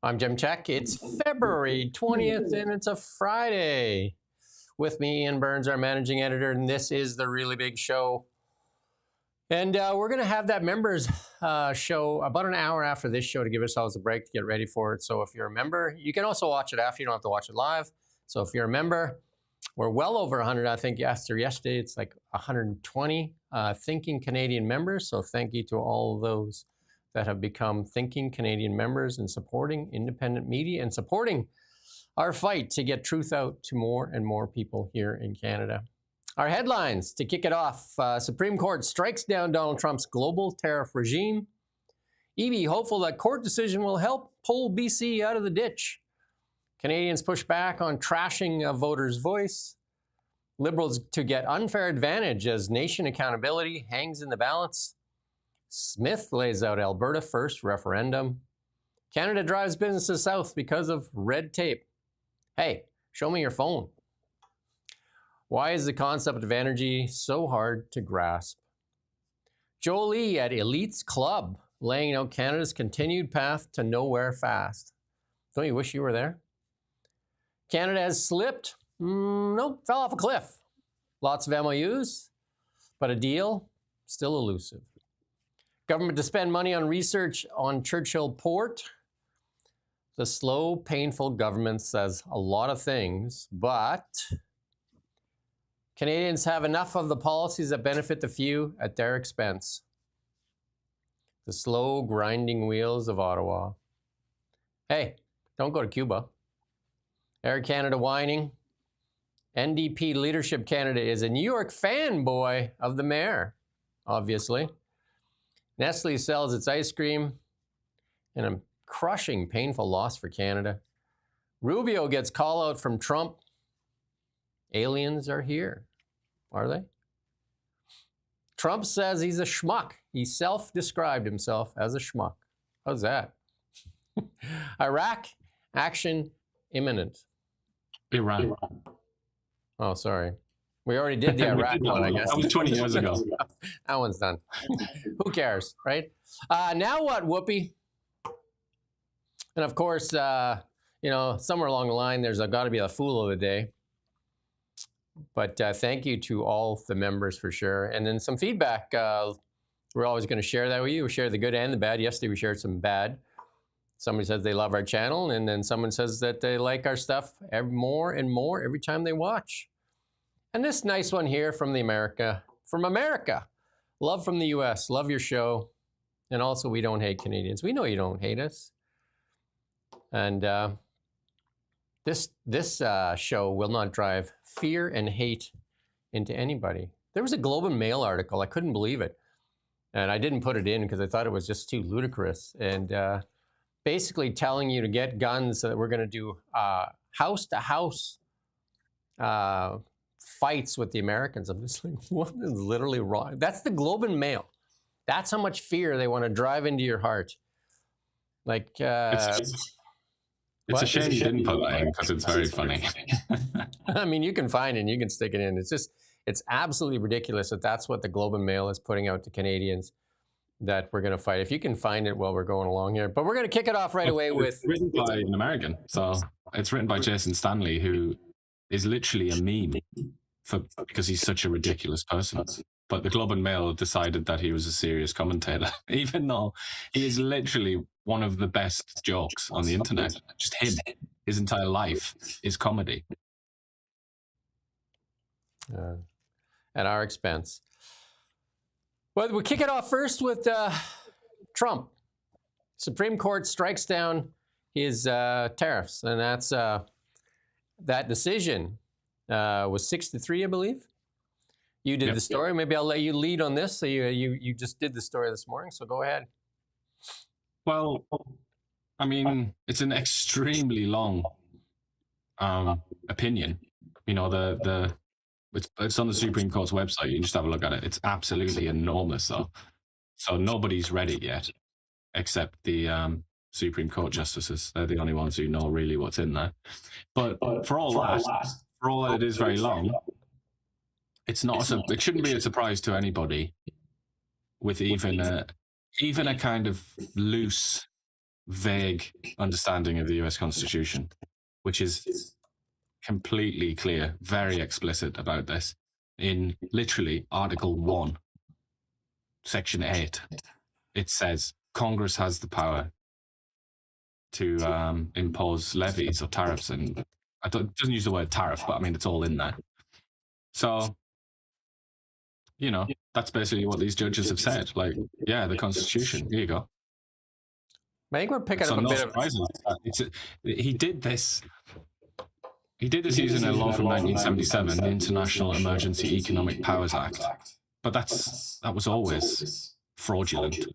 I'm Jim Check. It's February 20th and it's a Friday. With me, Ian Burns, our managing editor, and this is the Really Big Show. And we're going to have that members show about an hour after this show to give ourselves a break to get ready for it. So if you're a member, you can also watch it after. You don't have to watch it live. So if you're a member, we're well over 100. I think after yesterday, it's like 120 Thinking Canadian members. So thank you to all of those that have become Thinking Canadian members and supporting independent media and supporting our fight to get truth out to more and more people here in Canada. Our headlines to kick it off. Supreme Court strikes down Donald Trump's global tariff regime. EB hopeful that court decision will help pull BC out of the ditch. Canadians push back on trashing a voter's voice. Liberals to get unfair advantage as nation accountability hangs in the balance. Smith lays out Alberta first referendum. Canada drives businesses south because of red tape. Hey, show me your phone. Why is the concept of energy so hard to grasp? Jolie at Elite's Club, laying out Canada's continued path to nowhere fast. Don't you wish you were there? Canada has slipped? Nope, fell off a cliff. Lots of MOUs, but a deal still elusive. Government to spend money on research on Churchill port. The slow, painful government says a lot of things, but Canadians have enough of the policies that benefit the few at their expense. The slow, grinding wheels of Ottawa. Hey, don't go to Cuba. Air Canada whining. NDP leadership candidate is a New York fanboy of the mayor, obviously. Nestle sells its ice cream in a crushing, painful loss for Canada. Rubio gets call out from Trump. Aliens are here. Are they? Trump says he's a schmuck. He self-described himself as a schmuck. How's that? Iraq, action imminent. Iran. Oh, sorry. We already did the Iraq one, I guess. That was 20 years ago. That one's done. Who cares, right? Now what, Whoopi? And of course, somewhere along the line, there's got to be a fool of the day. But thank you to all the members for sure. And then some feedback. We're always going to share that with you. We share the good and the bad. Yesterday, we shared some bad. Somebody says they love our channel, and then someone says that they like our stuff more and more every time they watch. And this nice one here from America. Love from the US. Love your show. And also, we don't hate Canadians. We know you don't hate us. And this show will not drive fear and hate into anybody. There was a Globe and Mail article. I couldn't believe it. And I didn't put it in because I thought it was just too ludicrous. And basically telling you to get guns, that we're going to do house-to-house fights with the Americans. I'm just like, what is literally wrong? That's the Globe and Mail. That's how much fear they want to drive into your heart. Like, it's a shame you didn't put that in because it's very funny. I mean, you can find it and you can stick it in. It's absolutely ridiculous that that's what the Globe and Mail is putting out to Canadians, that we're going to fight. If you can find it while we're going along here. But we're going to kick it off right away with... It's written by an American. So it's written by Jason Stanley, who is literally a meme because he's such a ridiculous person. But the Globe and Mail decided that he was a serious commentator, even though he is literally one of the best jokes on the internet. Just him. His entire life is comedy. At our expense. Well, we'll kick it off first with Trump. Supreme Court strikes down his tariffs, and that's that decision was 6-3, I believe. You did the story. Maybe I'll let you lead on this. So you just did the story this morning, so go ahead. Well, I mean, it's an extremely long opinion. You know, it's on the Supreme Court's website. You can just have a look at it. It's absolutely enormous, though. So nobody's read it yet, except the Supreme Court justices. They're the only ones who know really what's in there. But for all that it is very long, it's not. It shouldn't be a surprise to anybody with even a kind of loose vague understanding of the US Constitution, which is completely clear, very explicit about this in literally Article 1, Section 8. It says Congress has the power to impose levies or tariffs, and it doesn't use the word tariff, but I mean, it's all in there. So, you know, that's basically what these judges have said. Like, yeah, the Constitution, here you go. I think we're picking So up a no bit of... surprises. He did this using a law from 1977, the International Emergency Economic Powers Act. But that was always fraudulent.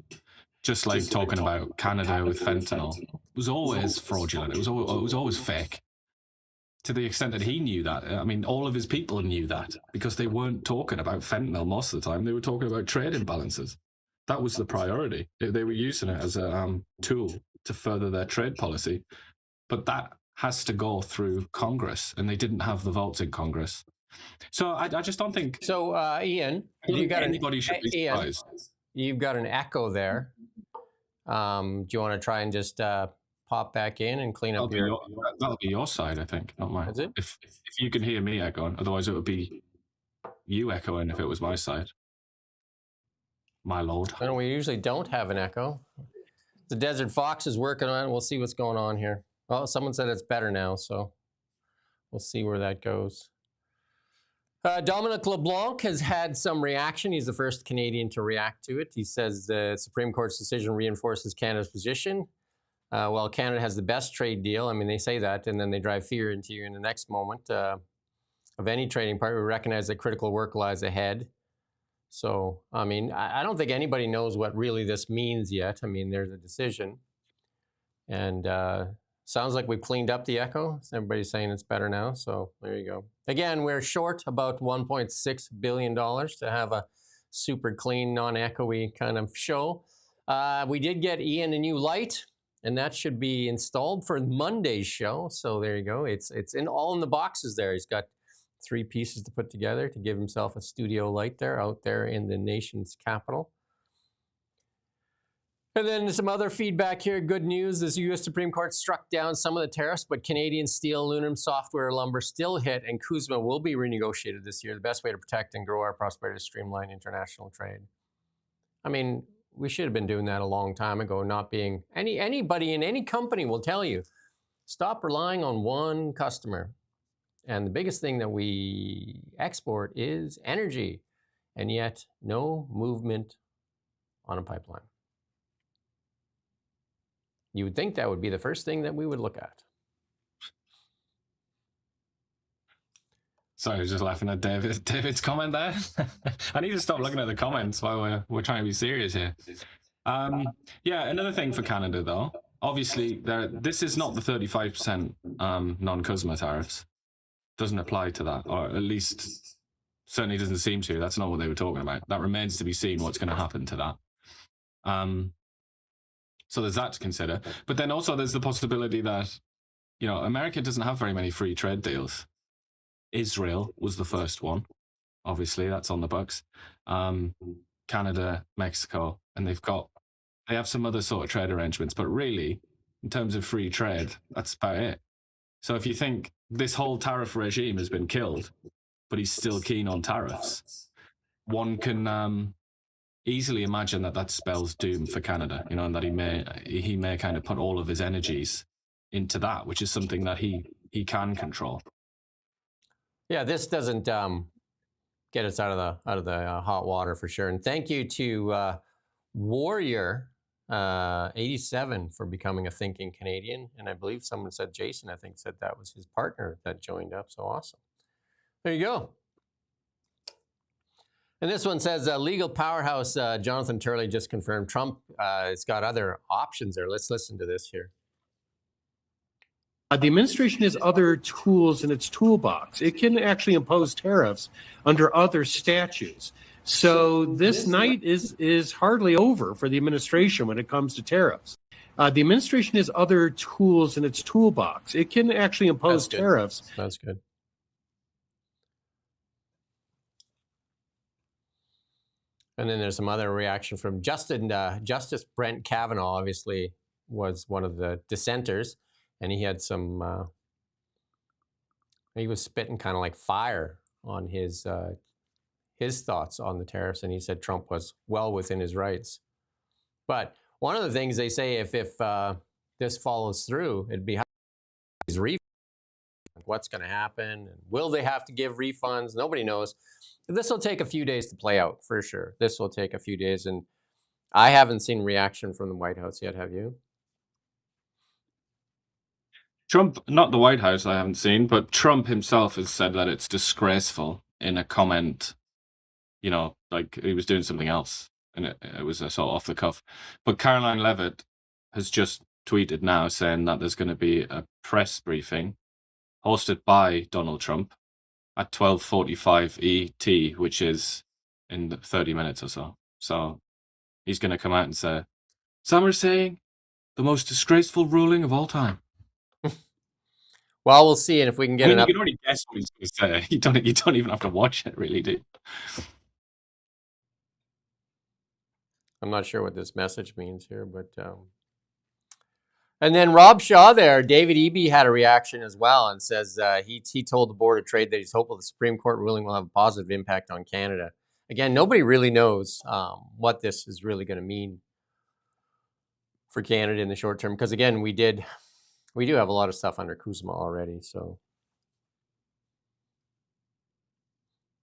Just like talking about Canada with fentanyl. It was always fraudulent. It was always fake. To the extent that he knew that. I mean, all of his people knew that because they weren't talking about fentanyl most of the time. They were talking about trade imbalances. That was the priority. They were using it as a tool to further their trade policy. But that has to go through Congress, and they didn't have the votes in Congress. So I just don't think... So, Ian, anybody should be surprised. Ian, you've got an echo there. Do you want to try and just pop back in and clean up that'll be your side, I think, not mine. Is it? If you can hear me echoing, otherwise it would be you echoing if it was my side. My lord. And we usually don't have an echo. The Desert Fox is working on it. We'll see what's going on here. Well, someone said it's better now, so we'll see where that goes. Dominic LeBlanc has had some reaction. He's the first Canadian to react to it. He says the Supreme Court's decision reinforces Canada's position. Well, Canada has the best trade deal. I mean, they say that, and then they drive fear into you in the next moment of any trading partner. We recognize that critical work lies ahead. So, I mean, I don't think anybody knows what really this means yet. I mean, there's a decision. And sounds like we've cleaned up the echo. Everybody's saying it's better now. So there you go. Again, we're short about $1.6 billion to have a super clean, non-echoey kind of show. We did get Ian a new light, and that should be installed for Monday's show. So there you go. It's all in the boxes there. He's got 3 pieces to put together to give himself a studio light there out there in the nation's capital. And then some other feedback here. Good news, this U.S. Supreme Court struck down some of the tariffs, but Canadian steel, aluminum, software, lumber still hit, and CUSMA will be renegotiated this year. The best way to protect and grow our prosperity is streamline international trade. I mean, we should have been doing that a long time ago, not being... Anybody in any company will tell you, stop relying on one customer. And the biggest thing that we export is energy, and yet no movement on a pipeline. You would think that would be the first thing that we would look at. Sorry, I was just laughing at David's comment there. I need to stop looking at the comments while we're trying to be serious here. Yeah, another thing for Canada, though. Obviously, this is not the 35% non-CUSMA tariffs. Doesn't apply to that, or at least certainly doesn't seem to. That's not what they were talking about. That remains to be seen what's going to happen to that. So there's that to consider. But then also there's the possibility that, you know, America doesn't have very many free trade deals. Israel was the first one. Obviously, that's on the books. Canada, Mexico, and they have some other sort of trade arrangements. But really, in terms of free trade, that's about it. So if you think this whole tariff regime has been killed, but he's still keen on tariffs, one can easily imagine that spells doom for Canada, you know, and that he may kind of put all of his energies into that, which is something that he can control. Yeah, this doesn't get us out of the hot water for sure. And thank you to Warrior 87 for becoming a thinking Canadian. And I believe someone said Jason, I think, said that was his partner that joined up. So awesome. There you go. And this one says, legal powerhouse Jonathan Turley just confirmed Trump has got other options there. Let's listen to this here. The administration has other tools in its toolbox. It can actually impose tariffs under other statutes. So this night is hardly over for the administration when it comes to tariffs. The administration has other tools in its toolbox. It can actually impose tariffs. That's good. And then there's some other reaction from Justice Brent Kavanaugh, obviously was one of the dissenters, and he had some. He was spitting kind of like fire on his thoughts on the tariffs, and he said Trump was well within his rights. But one of the things they say, if this follows through, it'd be these refunds. What's going to happen? And will they have to give refunds? Nobody knows. This will take a few days to play out for sure. This will take a few days, and I haven't seen reaction from the White House yet. Have you? Trump, not the White House, I haven't seen, but Trump himself has said that it's disgraceful in a comment. You know, like he was doing something else, and it was a sort of off the cuff. But Caroline Levitt has just tweeted now saying that there's going to be a press briefing hosted by Donald Trump at 12:45 ET, which is in 30 minutes or so. So he's going to come out and say, some are saying the most disgraceful ruling of all time. Well, we'll see, and if we can get I mean, enough. you can already guess what he's going to say. You don't even have to watch it, really, do you? I'm not sure what this message means here, but and then Rob Shaw there, David Eby had a reaction as well and says he told the Board of Trade that he's hopeful the Supreme Court ruling will have a positive impact on Canada. Again, nobody really knows what this is really going to mean for Canada in the short term, because again, we do have a lot of stuff under Kuzma already. So,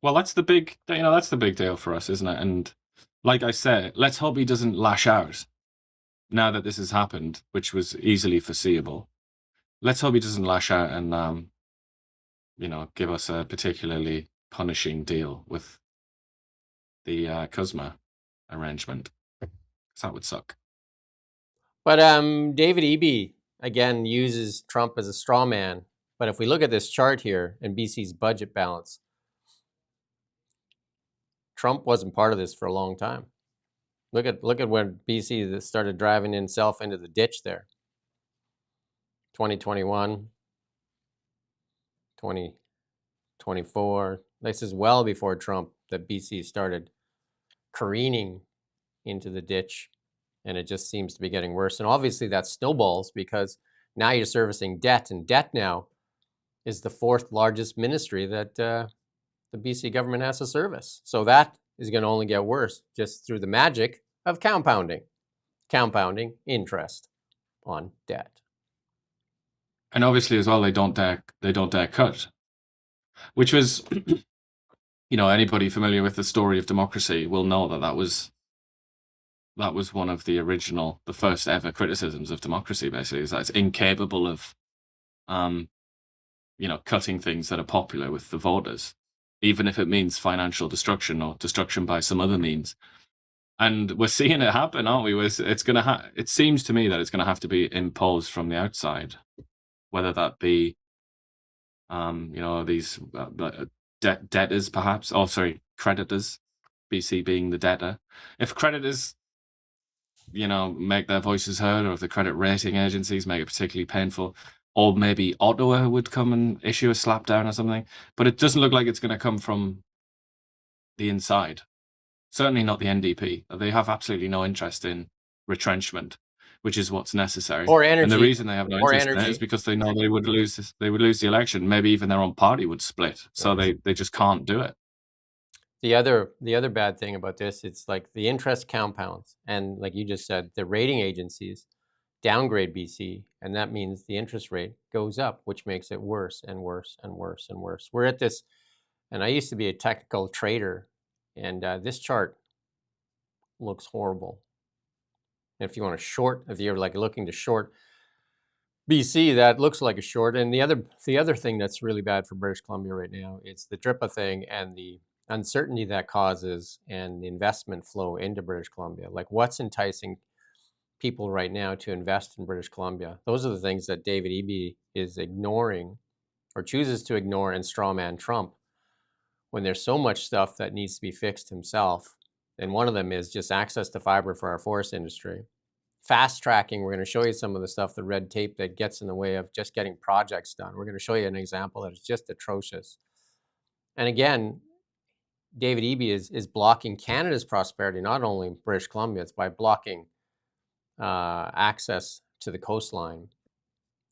well, that's the big deal for us, isn't it? And like I said, let's hope he doesn't lash out now that this has happened, which was easily foreseeable. Let's hope he doesn't lash out and give us a particularly punishing deal with the Kuzma arrangement. That would suck. But David Eby again uses Trump as a straw man. But if we look at this chart here and BC's budget balance, Trump wasn't part of this for a long time. Look at when BC started driving himself into the ditch there. 2021, 2024. This is well before Trump that BC started careening into the ditch, and it just seems to be getting worse. And obviously that snowballs because now you're servicing debt, and debt now is the fourth largest ministry that the BC government has to service. So that is going to only get worse just through the magic of compounding interest on debt. And obviously as well, they don't dare cut, which was, anybody familiar with the story of democracy will know that was one of the first ever criticisms of democracy, basically, is that it's incapable of, cutting things that are popular with the voters, even if it means financial destruction or destruction by some other means. And we're seeing it happen, aren't we? It seems to me that it's going to have to be imposed from the outside, whether that be, these debtors, perhaps. Oh, sorry, creditors. BC being the debtor. If creditors, make their voices heard, or if the credit rating agencies make it particularly painful, or maybe Ottawa would come and issue a slapdown or something. But it doesn't look like it's going to come from the inside. Certainly not the NDP. They have absolutely no interest in retrenchment, which is what's necessary. Or energy. And the reason they have no interest in it is because they know they would lose the election. Maybe even their own party would split. So they just can't do it. The other bad thing about this, it's like the interest compounds. And like you just said, the rating agencies downgrade BC, and that means the interest rate goes up, which makes it worse and worse and worse and worse. We're at this, and I used to be a technical trader, and this chart looks horrible. If you want to short, if you're like looking to short BC, that looks like a short. And the other thing that's really bad for British Columbia right now, it's the DRIPA thing and the uncertainty that causes and the investment flow into British Columbia. Like what's enticing people right now to invest in British Columbia? Those are the things that David Eby is ignoring or chooses to ignore and strawman Trump when there's so much stuff that needs to be fixed himself. And one of them is just access to fiber for our forest industry. Fast tracking, we're going to show you some of the stuff, the red tape that gets in the way of just getting projects done. We're going to show you an example that is just atrocious. And again, David Eby is blocking Canada's prosperity, not only British Columbia, it's by blocking access to the coastline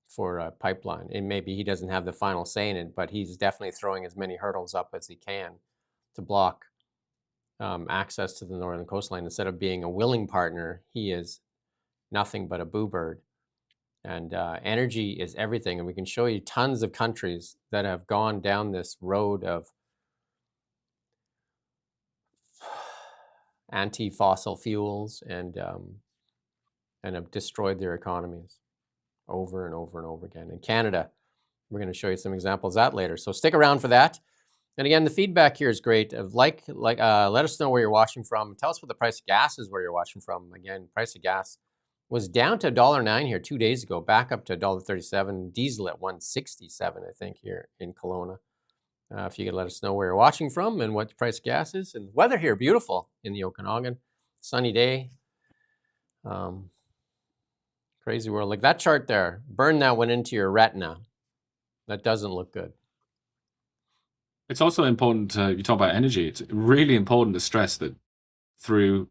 for a pipeline. And maybe he doesn't have the final say in it, but he's definitely throwing as many hurdles up as he can to block access to the northern coastline. Instead of being a willing partner, he is nothing but a boo bird. And energy is everything. And we can show you tons of countries that have gone down this road of anti-fossil fuels and have destroyed their economies over and over and over again. In Canada, we're going to show you some examples of that later. So stick around for that. And again, the feedback here is great. Of let us know where you're watching from. Tell us what the price of gas is where you're watching from. Again, price of gas was down to $1.09 here 2 days ago, back up to $1.37. Diesel at $1.67, I think, here in Kelowna. If you could let us know where you're watching from and what the price of gas is. And weather here, beautiful in the Okanagan. Sunny day. Crazy world. Like that chart there, burn that one into your retina. That doesn't look good. It's also important you talk about energy. It's really important to stress that through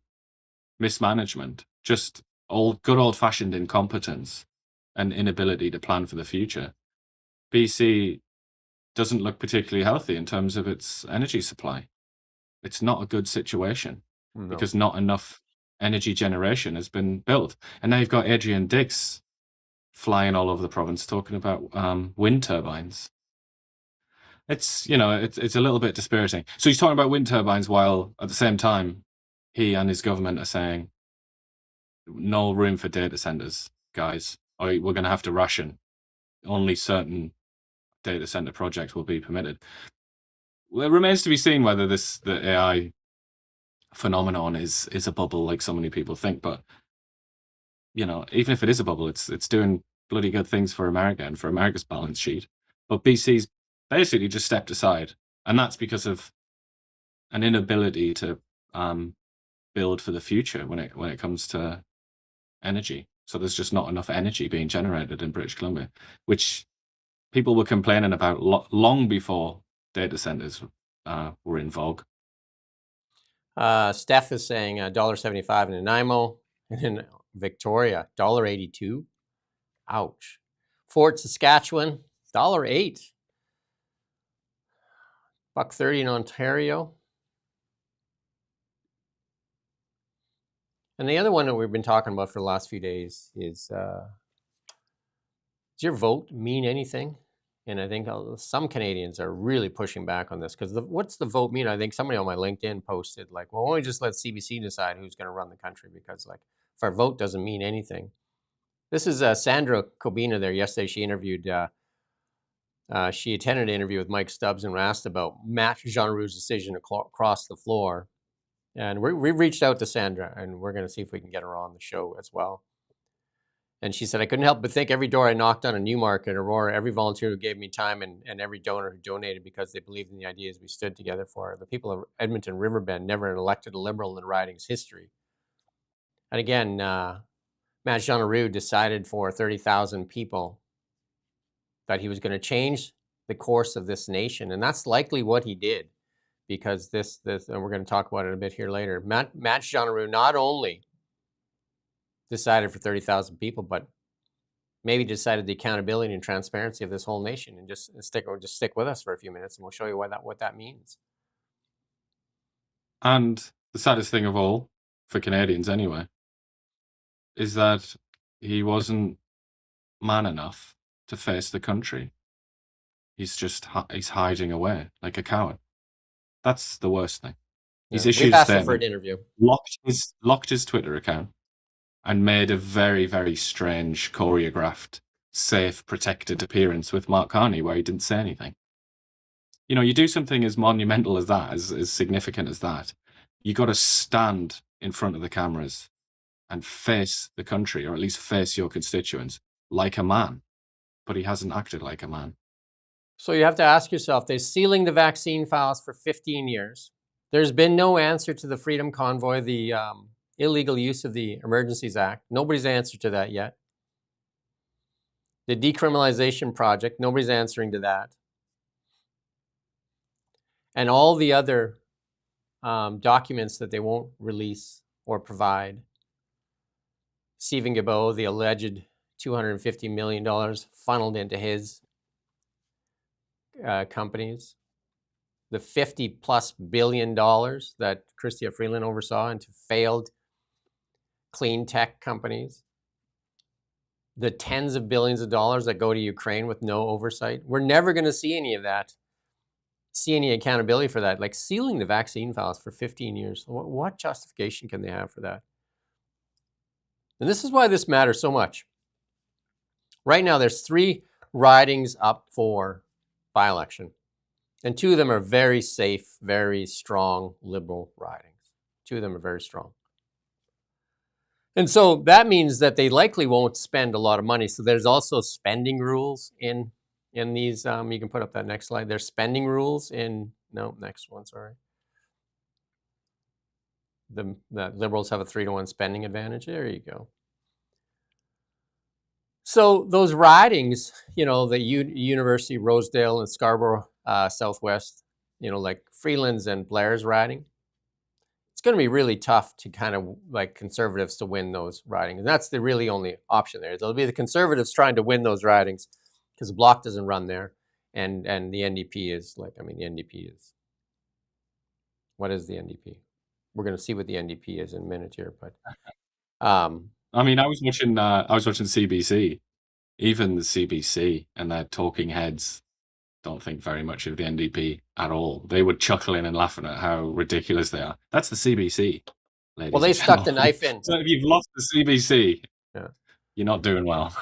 mismanagement, just good old-fashioned incompetence and inability to plan for the future, BC doesn't look particularly healthy in terms of its energy supply. It's not a good situation because not enough energy generation has been built. And now you've got Adrian Dix flying all over the province talking about wind turbines. It's a little bit dispiriting. So he's talking about wind turbines while at the same time he and his government are saying no room for data centers, guys. We're going to have to ration. Only certain data center projects will be permitted. Well, it remains to be seen whether the AI phenomenon is a bubble like so many people think. But even if it is a bubble, it's doing bloody good things for America and for America's balance sheet. But BC's basically just stepped aside, and that's because of an inability to build for the future when it comes to energy. So there's just not enough energy being generated in British Columbia, which people were complaining about long before data centers were in vogue. Steph is saying $1.75 in Nanaimo, and in Victoria, $1.82. Ouch. Fort Saskatchewan, $1.08. $1.30 in Ontario. And the other one that we've been talking about for the last few days is, does your vote mean anything? And I think some Canadians are really pushing back on this because what's the vote mean? I think somebody on my LinkedIn posted like, well, why don't we just let CBC decide who's going to run the country? Because like, if our vote doesn't mean anything. This is Sandra Kobina there yesterday. She interviewed, she attended an interview with Mike Stubbs and asked about Matt Jean-Roux's decision to cross the floor. And we reached out to Sandra, and we're going to see if we can get her on the show as well. And she said, I couldn't help but think every door I knocked on in Newmarket, Aurora, every volunteer who gave me time and every donor who donated because they believed in the ideas we stood together for. The people of Edmonton Riverbend never elected a Liberal in the riding's history. And again, Matt Jean-Roux decided for 30,000 people that he was going to change the course of this nation. And that's likely what he did. Because this, and we're going to talk about it a bit here later. Matt Jean-Roux not only decided for 30,000 people, but maybe decided the accountability and transparency of this whole nation. And just stick with us for a few minutes, and we'll show you what that means. And the saddest thing of all, for Canadians anyway, is that he wasn't man enough to face the country. He's hiding away like a coward. That's the worst thing. He's issued a statement, for an interview, locked his Twitter account, and made a very, very strange, choreographed, safe, protected appearance with Mark Carney where he didn't say anything. You do something as monumental as that, as significant as that, you got to stand in front of the cameras and face the country, or at least face your constituents, like a man. But he hasn't acted like a man. So you have to ask yourself, they're sealing the vaccine files for 15 years. There's been no answer to the Freedom Convoy, the illegal use of the Emergencies Act. Nobody's answered to that yet. The decriminalization project, nobody's answering to that. And all the other documents that they won't release or provide. Stephen Guilbeault, the alleged $250 million funneled into his companies. The $50+ billion that Chrystia Freeland oversaw into failed clean tech companies. The tens of billions of dollars that go to Ukraine with no oversight. We're never going to see any of that, see any accountability for that. Like sealing the vaccine files for 15 years. What justification can they have for that? And this is why this matters so much. Right now, there's 3 ridings up for by-election. And 2 of them are very safe, very strong Liberal ridings. 2 of them are very strong. And so that means that they likely won't spend a lot of money. So there's also spending rules in these. You can put up that next slide. There's spending rules in, no, next one, sorry. The Liberals have a 3-to-1 spending advantage. There you go. So those ridings, the University, Rosedale, and Scarborough Southwest, like Freeland's and Blair's riding, it's going to be really tough to kind of like Conservatives to win those ridings. And that's the really only option there. It'll be the Conservatives trying to win those ridings because the Bloc doesn't run there. And the NDP is the NDP is, what is the NDP? We're going to see what the NDP is in a minute here. But I was watching CBC, even the CBC and their talking heads don't think very much of the NDP at all. They were chuckling and laughing at how ridiculous they are. That's the CBC. Well, they stuck the knife in. So if you've lost the CBC, you're not doing well.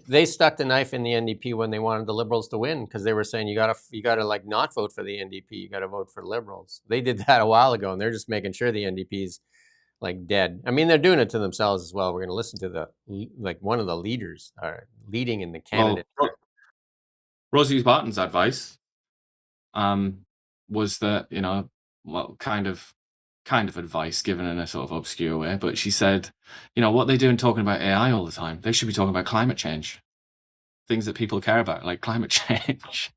They stuck the knife in the NDP when they wanted the Liberals to win because they were saying you gotta like not vote for the NDP, you gotta vote for Liberals. They did that a while ago, and they're just making sure the NDP's like dead. They're doing it to themselves as well. We're going to listen to one of the leaders leading in the candidate. Well, Rosie Barton's advice was that, kind of advice given in a sort of obscure way, but she said, what they do in talking about AI all the time, they should be talking about climate change, things that people care about, like climate change.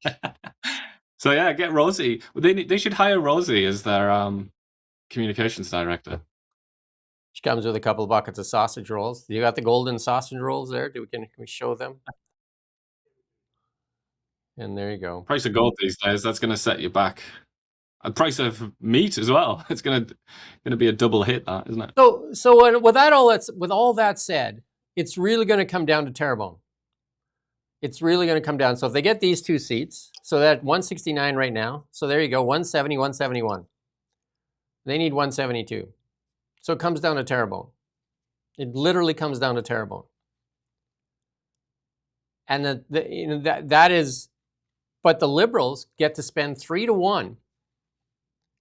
So yeah, get Rosie. They should hire Rosie as their communications director. She comes with a couple of buckets of sausage rolls. You got the golden sausage rolls there? Can we show them? And there you go. Price of gold these days, that's going to set you back. A price of meat as well. It's going to be a double hit, that, isn't it? So with all that said, it's really going to come down to Terrebonne. It's really going to come down. So if they get these 2 seats, so that 169 right now. So there you go, 170, 171. They need 172. So it comes down to Terrebonne. It literally comes down to Terrebonne. And that is, but the Liberals get to spend 3-to-1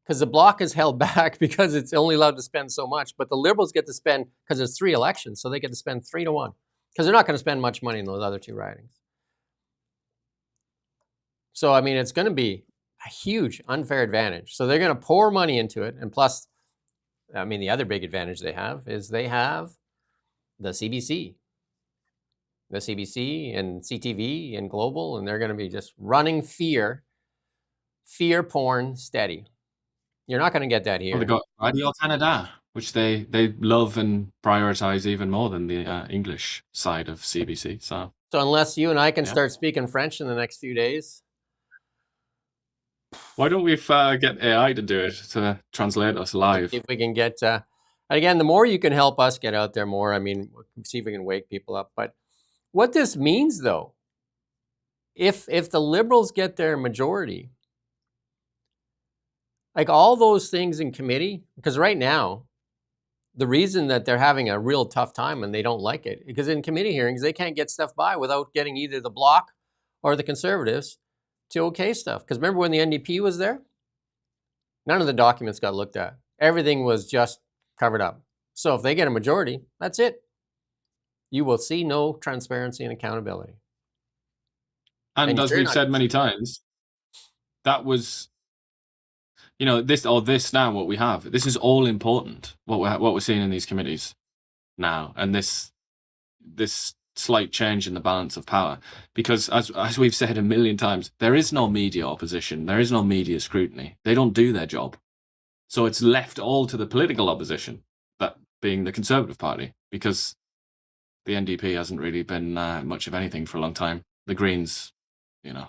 because the Bloc is held back because it's only allowed to spend so much. But the Liberals get to spend, because there's 3 elections, so they get to spend 3-to-1 because they're not going to spend much money in those other 2 ridings. So, it's going to be a huge unfair advantage. So they're going to pour money into it. And plus, the other big advantage they have is they have the CBC and CTV and Global, and they're going to be just running fear porn steady. You're not going to get that here. Well, they got Radio Canada, which they love and prioritize even more than the English side of CBC. So unless you and I can start speaking French in the next few days. Why don't we get AI to do it, to translate us live? If we can get, again, the more you can help us get out there more, see if we can wake people up. But what this means, though, if the Liberals get their majority, like all those things in committee, because right now, the reason that they're having a real tough time and they don't like it, because in committee hearings, they can't get stuff by without getting either the Bloc or the Conservatives to okay stuff. Because remember when the NDP was there? None of the documents got looked at. Everything was just covered up. So if they get a majority, that's it. You will see no transparency and accountability. And as we've said many times, that was, this now, what we have, this is all important, what we're seeing in these committees now. And this slight change in the balance of power, because as we've said a million times, there is no media opposition, there is no media scrutiny. They don't do their job. So it's left all to the political opposition, that being the Conservative Party, because The NDP hasn't really been much of anything for a long time. The Greens, you know,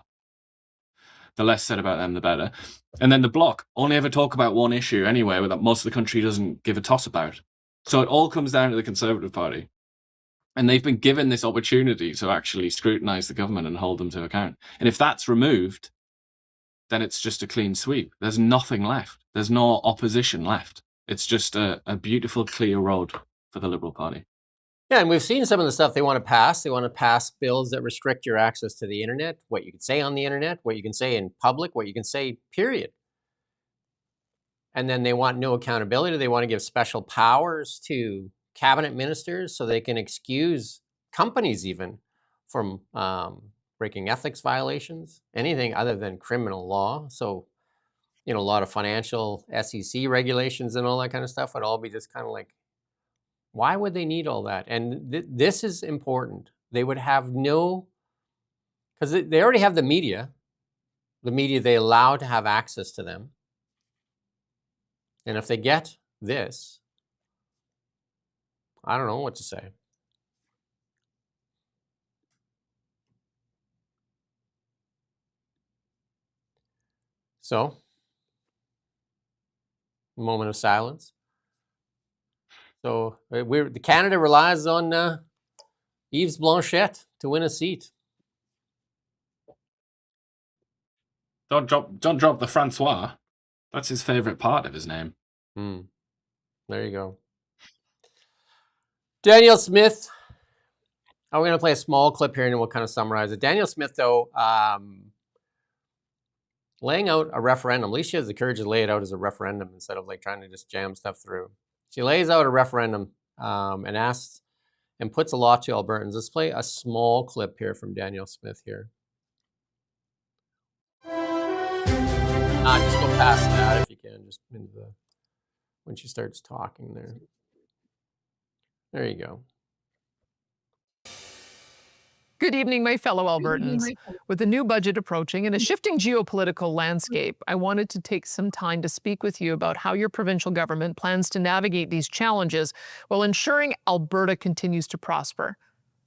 the less said about them, the better. And then the Bloc only ever talk about one issue anyway, that most of the country doesn't give a toss about. So it all comes down to the Conservative Party. And they've been given this opportunity to actually scrutinise the government and hold them to account. And if that's removed, then it's just a clean sweep. There's nothing left. There's no opposition left. It's just a beautiful, clear road for the Liberal Party. Yeah, and we've seen some of the stuff they want to pass. They want to pass bills that restrict your access to the internet, what you can say on the internet, what you can say in public, what you can say, period. And then they want no accountability. They want to give special powers to cabinet ministers so they can excuse companies even from breaking ethics violations, anything other than criminal law. So, a lot of financial SEC regulations and all that kind of stuff would all be just kind of like, why would they need all that? And this is important. They would have no, because they already have the media they allow to have access to them. And if they get this, I don't know what to say. So, moment of silence. So Canada relies on Yves Blanchette to win a seat. Don't drop the Francois. That's his favourite part of his name. There you go. Danielle Smith. We're going to play a small clip here and we'll kind of summarize it. Danielle Smith, though, laying out a referendum. At least she has the courage to lay it out as a referendum instead of like trying to just jam stuff through. She lays out a referendum and asks and puts a law to Albertans. Let's play a small clip here from Danielle Smith here. Just go past that if you can, just into when she starts talking there. There you go. Good evening, my fellow Albertans. With the new budget approaching and a shifting geopolitical landscape, I wanted to take some time to speak with you about how your provincial government plans to navigate these challenges while ensuring Alberta continues to prosper.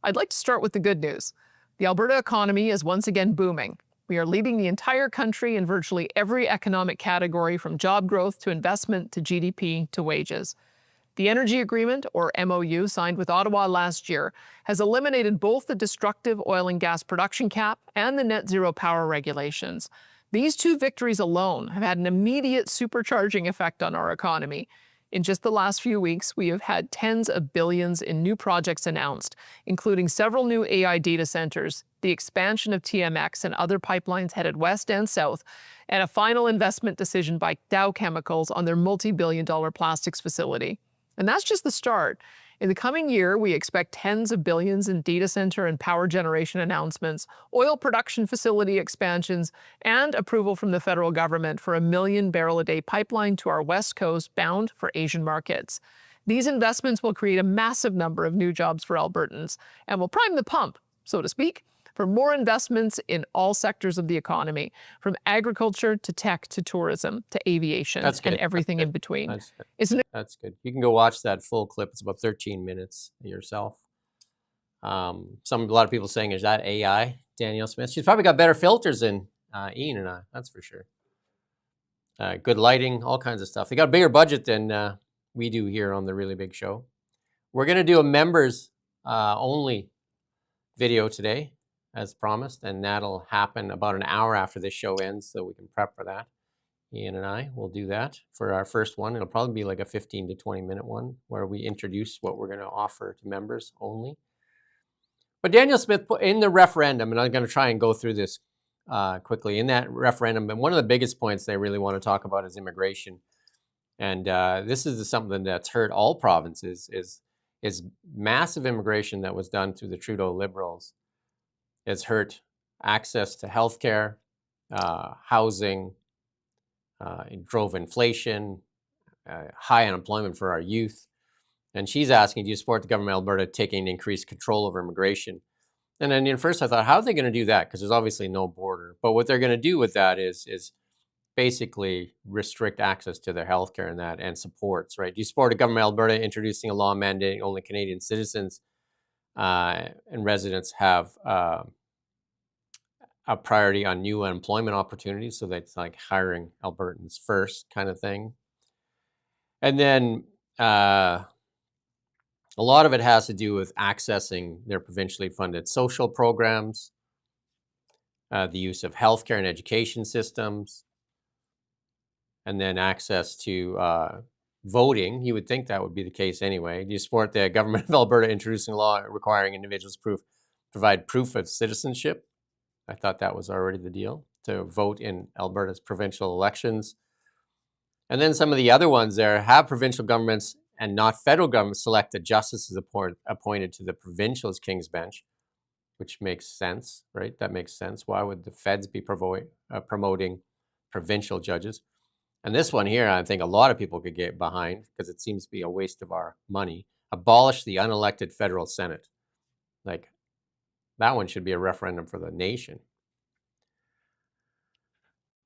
I'd like to start with the good news. The Alberta economy is once again booming. We are leading the entire country in virtually every economic category, from job growth to investment to GDP to wages. The Energy Agreement, or MOU, signed with Ottawa last year, has eliminated both the destructive oil and gas production cap and the net zero power regulations. These two victories alone have had an immediate supercharging effect on our economy. In just the last few weeks, we have had tens of billions in new projects announced, including several new AI data centers, the expansion of TMX and other pipelines headed west and south, and a final investment decision by Dow Chemicals on their multi-billion-dollar plastics facility. And that's just the start. In the coming year, we expect tens of billions in data center and power generation announcements, oil production facility expansions, and approval from the federal government for a 1 million barrel a day pipeline to our west coast bound for Asian markets. These investments will create a massive number of new jobs for Albertans and will prime the pump, so to speak, for more investments in all sectors of the economy, from agriculture to tech to tourism to aviation and everything in between. That's good. You can go watch that full clip. It's about 13 minutes yourself. A lot of people saying, is that AI, Danielle Smith? She's probably got better filters than Ian and I, that's for sure. Good lighting, all kinds of stuff. They got a bigger budget than we do here on the Really Big Show. We're going to do a members only video today, as promised, and that'll happen about an hour after this show ends, so we can prep for that. Ian and I will do that for our first one. It'll probably be like a 15 to 20 minute one where we introduce what we're going to offer to members only. But Danielle Smith put in the referendum, and I'm going to try and go through this quickly. In that referendum, and one of the biggest points they really want to talk about is immigration. And this is something that's hurt all provinces, is massive immigration that was done through the Trudeau Liberals. It's hurt access to healthcare, housing, it drove inflation, high unemployment for our youth. And she's asking, do you support the government of Alberta taking increased control over immigration? And then at first I thought, how are they going to do that? Because there's obviously no border. But what they're going to do with that is basically restrict access to their healthcare and that, and supports, right? Do you support the government of Alberta introducing a law mandating only Canadian citizens and residents have a priority on new employment opportunities. So that's like hiring Albertans first kind of thing. And then a lot of it has to do with accessing their provincially funded social programs, the use of healthcare and education systems, and then access to voting. You would think that would be the case anyway. Do you support the government of Alberta introducing a law requiring individuals provide proof of citizenship? I thought that was already the deal, to vote in Alberta's provincial elections. And then some of the other ones there have provincial governments and not federal governments select the justices appointed to the provincial's King's Bench, which makes sense, right? That makes sense. Why would the feds be promoting provincial judges? And this one here, I think a lot of people could get behind because it seems to be a waste of our money. Abolish the unelected federal Senate. Like, that one should be a referendum for the nation.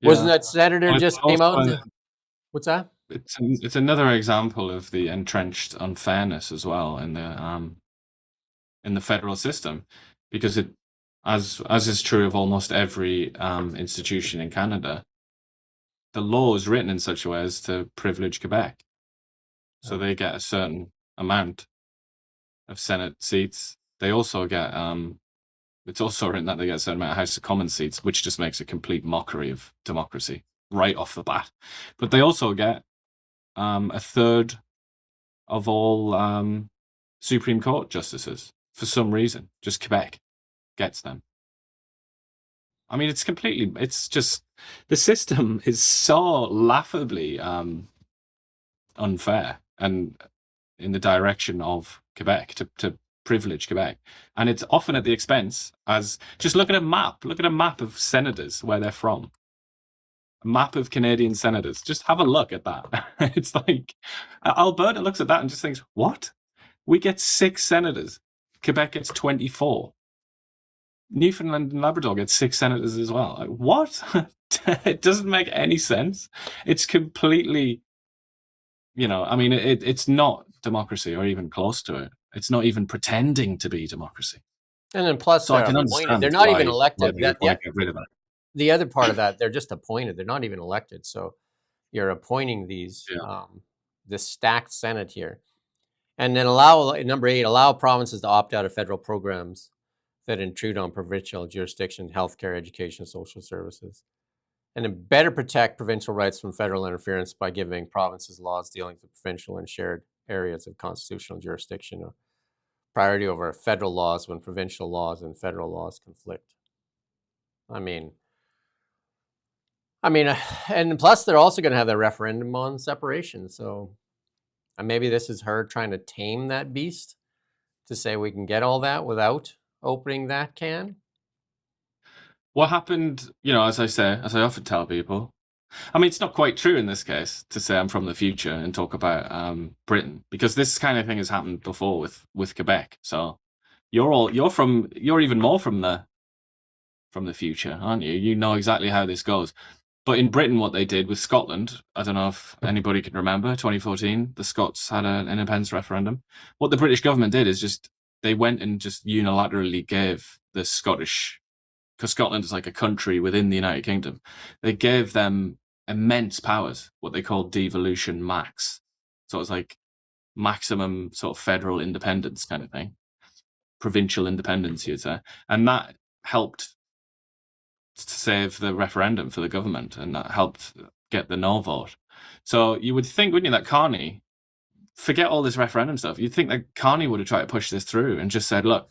Wasn't that senator just came out? What's that? It's another example of the entrenched unfairness as well in the federal system, because it, as is true of almost every institution in Canada, the law is written in such a way as to privilege Quebec, so they get a certain amount of Senate seats. They also get it's also written that they get a certain amount of House of Commons seats, which just makes a complete mockery of democracy right off the bat. But they also get a third of all Supreme Court justices for some reason. Just Quebec gets them. I mean, it's just, the system is so laughably unfair and in the direction of Quebec to privilege Quebec. And it's often at the expense, as just look at a map of senators where they're from. A map of Canadian senators. Just have a look at that. It's like Alberta looks at that and just thinks, what? We get 6 senators. Quebec gets 24. Newfoundland and Labrador get 6 senators as well. Like, what? It doesn't make any sense. It's completely, I mean, it's not democracy or even close to it. It's not even pretending to be democracy. And then plus, so I can understand they're not even elected. Get rid of that. The other part of that, they're just appointed. They're not even elected. So you're appointing these, this stacked Senate here. And then number 8, allow provinces to opt out of federal programs that intrude on provincial jurisdiction, healthcare, education, social services. And then better protect provincial rights from federal interference by giving provinces laws dealing with provincial and shared areas of constitutional jurisdiction or priority over federal laws when provincial laws and federal laws conflict. I mean, and plus they're also going to have the referendum on separation. So maybe this is her trying to tame that beast to say we can get all that without opening that can. What happened, as I often tell people, I mean, it's not quite true in this case to say I'm from the future and talk about Britain, because this kind of thing has happened before with Quebec. So you're even more from the future, aren't you? You know exactly how this goes. But in Britain, what they did with Scotland, I don't know if anybody can remember, 2014, the Scots had an independence referendum. What the British government did is they went and just unilaterally gave the Scottish, because Scotland is like a country within the United Kingdom, they gave them immense powers, what they called devolution max. So it was like maximum sort of federal independence kind of thing, provincial independence, you'd say. And that helped to save the referendum for the government, and that helped get the no vote. So you would think, wouldn't you, that Carney, forget all this referendum stuff, you'd think that Carney would have tried to push this through and just said, look,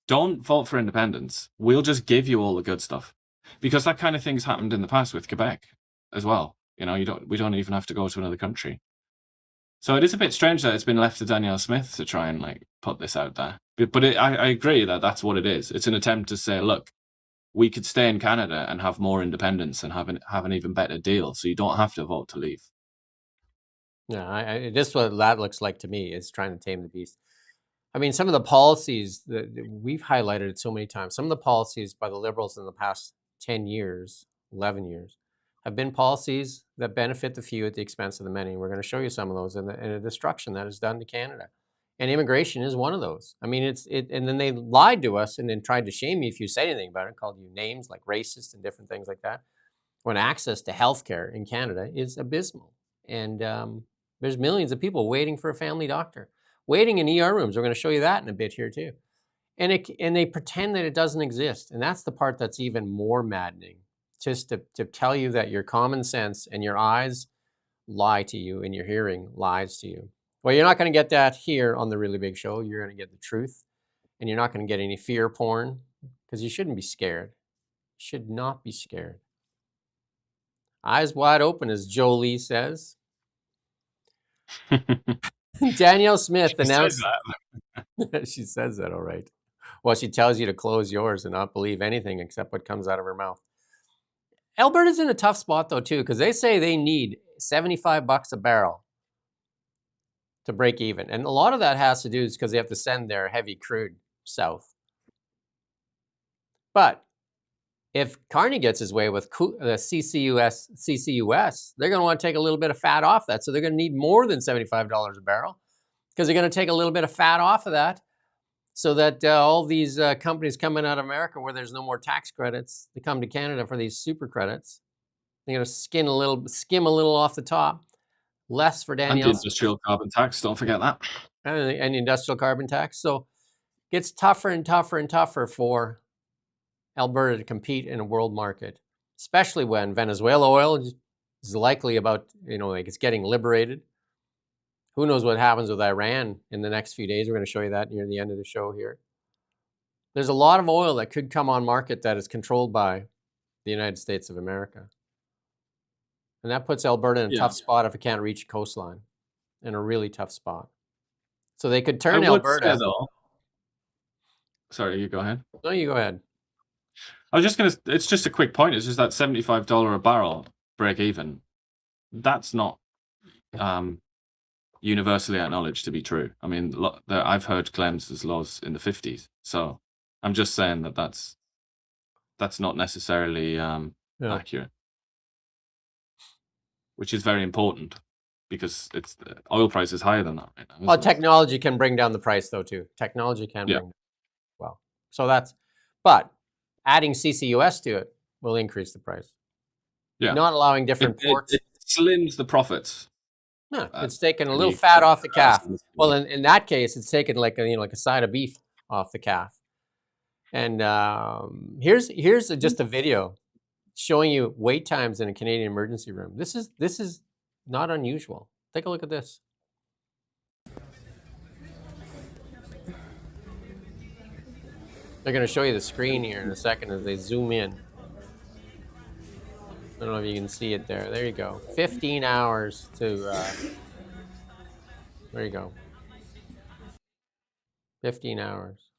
don't vote for independence. We'll just give you all the good stuff. Because that kind of thing's happened in the past with Quebec as well. We don't even have to go to another country. So it is a bit strange that it's been left to Danielle Smith to try and put this out there. But I agree that that's what it is. It's an attempt to say, look, we could stay in Canada and have more independence and have an even better deal, so you don't have to vote to leave. Yeah, this is what that looks like to me, is trying to tame the beast. I mean, some of the policies that we've highlighted so many times, some of the policies by the Liberals in the past 10 years, 11 years, have been policies that benefit the few at the expense of the many. We're going to show you some of those and the destruction that is done to Canada And immigration is one of those. I mean, and then they lied to us and then tried to shame you if you said anything about it, called you names like racist and different things like that. When access to healthcare in Canada is abysmal. And there's millions of people waiting for a family doctor, waiting in ER rooms. We're going to show you that in a bit here too. And they pretend that it doesn't exist. And that's the part that's even more maddening, just to tell you that your common sense and your eyes lie to you and your hearing lies to you. Well, you're not going to get that here on the Really Big Show. You're going to get the truth, and you're not going to get any fear porn, because you shouldn't be scared. You should not be scared. Eyes wide open, as Jolie says. Danielle Smith announced. She says that, all right. Well, she tells you to close yours and not believe anything except what comes out of her mouth. Alberta's in a tough spot, though, too, because they say they need $75 a barrel to break even. And a lot of that has to do is because they have to send their heavy crude south. But if Carney gets his way with the CCUS, they're going to want to take a little bit of fat off that. So they're going to need more than $75 a barrel, because they're going to take a little bit of fat off of that, so that all these companies coming out of America where there's no more tax credits, they come to Canada for these super credits. They're going to skim a little off the top. Less for Danielle. And the industrial carbon tax, don't forget that. And the industrial carbon tax. So it gets tougher and tougher and tougher for Alberta to compete in a world market, especially when Venezuela oil is likely about, like it's getting liberated. Who knows what happens with Iran in the next few days. We're going to show you that near the end of the show here. There's a lot of oil that could come on market that is controlled by the United States of America. And that puts Alberta in a tough spot if it can't reach a coastline, in a really tough spot. So they could turn Alberta. Sorry, you go ahead. No, you go ahead. I was just going to, it's just a quick point. It's just that $75 a barrel break even. That's not universally acknowledged to be true. I mean, I've heard claims as low as in the 50s. So I'm just saying that that's not necessarily accurate. Which is very important, because it's the oil price is higher than that right now. Well, technology can bring down the price, though, too. Technology can bring well. So but adding CCUS to it will increase the price. Yeah. Not allowing different ports. It slims the profits. No, it's taking a little fat off the calf. Well, in that case, it's taken like a side of beef off the calf. And here's just a video showing you wait times in a Canadian emergency room. This is not unusual. Take a look at this. They're going to show you the screen here in a second as they zoom in. I don't know if you can see it there. There you go. 15 hours to... there you go. 15 hours.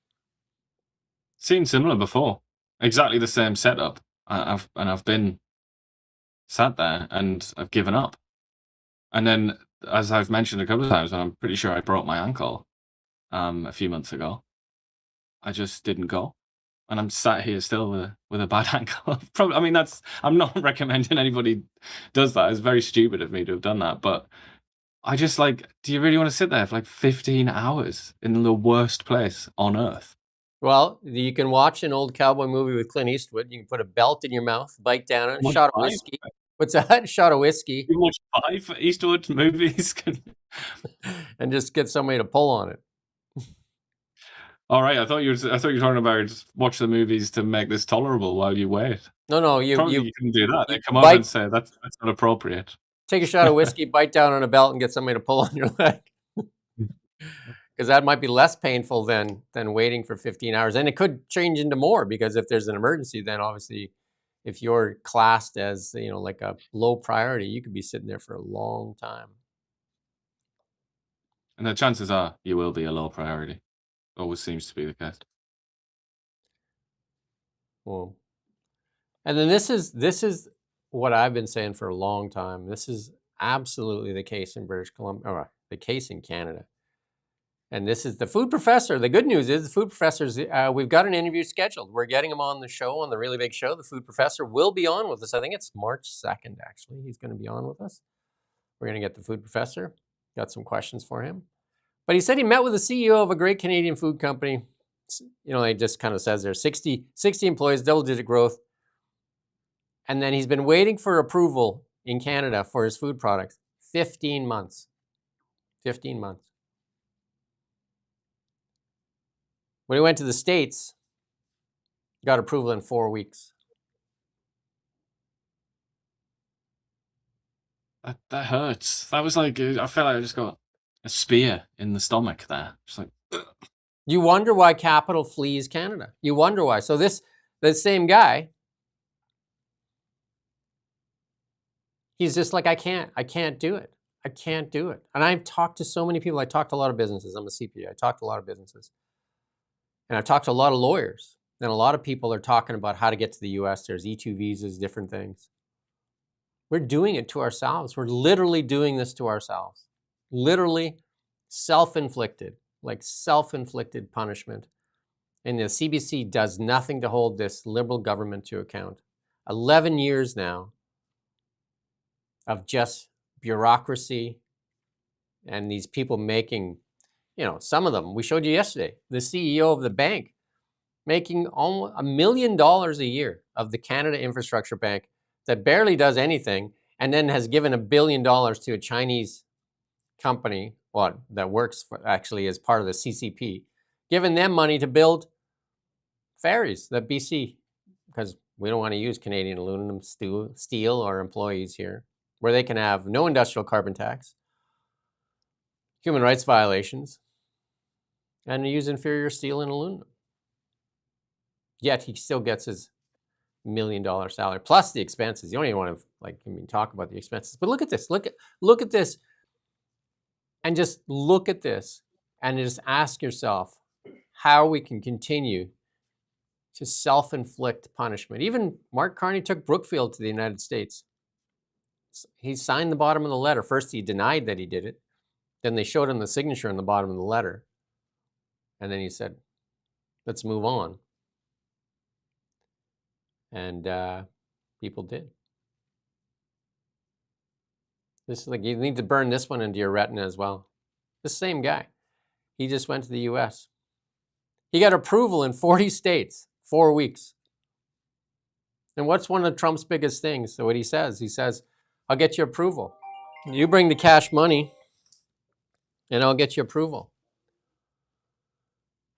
Seen similar before. Exactly the same setup. I've been sat there and I've given up. And then, as I've mentioned a couple of times, and I'm pretty sure I broke my ankle a few months ago, I just didn't go. And I'm sat here still with a bad ankle. Probably, I mean, I'm not recommending anybody does that. It's very stupid of me to have done that. But I just do you really want to sit there for 15 hours in the worst place on earth? Well, you can watch an old cowboy movie with Clint Eastwood. You can put a belt in your mouth, bite down on it, shot of whiskey. What's that? Shot of whiskey. You watch 5 Eastwood movies and just get somebody to pull on it. All right, I thought you were talking about watch the movies to make this tolerable while you wait. No, you can do that. They come over and say that's not appropriate. Take a shot of whiskey, bite down on a belt, and get somebody to pull on your leg. Because that might be less painful than waiting for 15 hours. And it could change into more, because if there's an emergency, then obviously if you're classed as, like a low priority, you could be sitting there for a long time. And the chances are you will be a low priority. Always seems to be the case. Well, and then this is what I've been saying for a long time. This is absolutely the case in British Columbia, or the case in Canada. And this is the food professor. The good news is the food professors, we've got an interview scheduled. We're getting him on the show, on the Really Big Show. The food professor will be on with us. I think it's March 2nd, actually. He's going to be on with us. We're going to get the food professor. Got some questions for him. But he said he met with the CEO of a great Canadian food company. He just kind of says there's 60 employees, double-digit growth. And then he's been waiting for approval in Canada for his food products 15 months. 15 months. When he went to the States, got approval in 4 weeks. That hurts. That was like, I felt like I just got a spear in the stomach there. Just like, You wonder why capital flees Canada. You wonder why. So the same guy, he's just like, I can't do it. I can't do it. And I've talked to so many people. I talked to a lot of businesses. I'm a CPA. I talked to a lot of businesses. And I've talked to a lot of lawyers. And a lot of people are talking about how to get to the US. There's E2 visas, different things. We're doing it to ourselves. We're literally doing this to ourselves. Literally self-inflicted, like self-inflicted punishment. And the CBC does nothing to hold this Liberal government to account. 11 years now of just bureaucracy and these people making, some of them, we showed you yesterday, the CEO of the bank making almost $1 million a year of the Canada Infrastructure Bank that barely does anything, and then has given $1 billion to a Chinese company, that works actually as part of the CCP, giving them money to build ferries that BC, because we don't want to use Canadian aluminum, steel, or employees here, where they can have no industrial carbon tax, human rights violations, and use inferior steel and aluminum. Yet he still gets his $1 million salary plus the expenses. You don't even want to talk about the expenses. But look at this. Look at this, and just look at this, and just ask yourself how we can continue to self-inflict punishment. Even Mark Carney took Brookfield to the United States. He signed the bottom of the letter. First, he denied that he did it. Then they showed him the signature on the bottom of the letter. And then he said, let's move on. And people did. This is like, you need to burn this one into your retina as well. The same guy. He just went to the US. He got approval in 40 states, 4 weeks. And what's one of Trump's biggest things? So what he says, I'll get you approval. You bring the cash money, and I'll get you approval.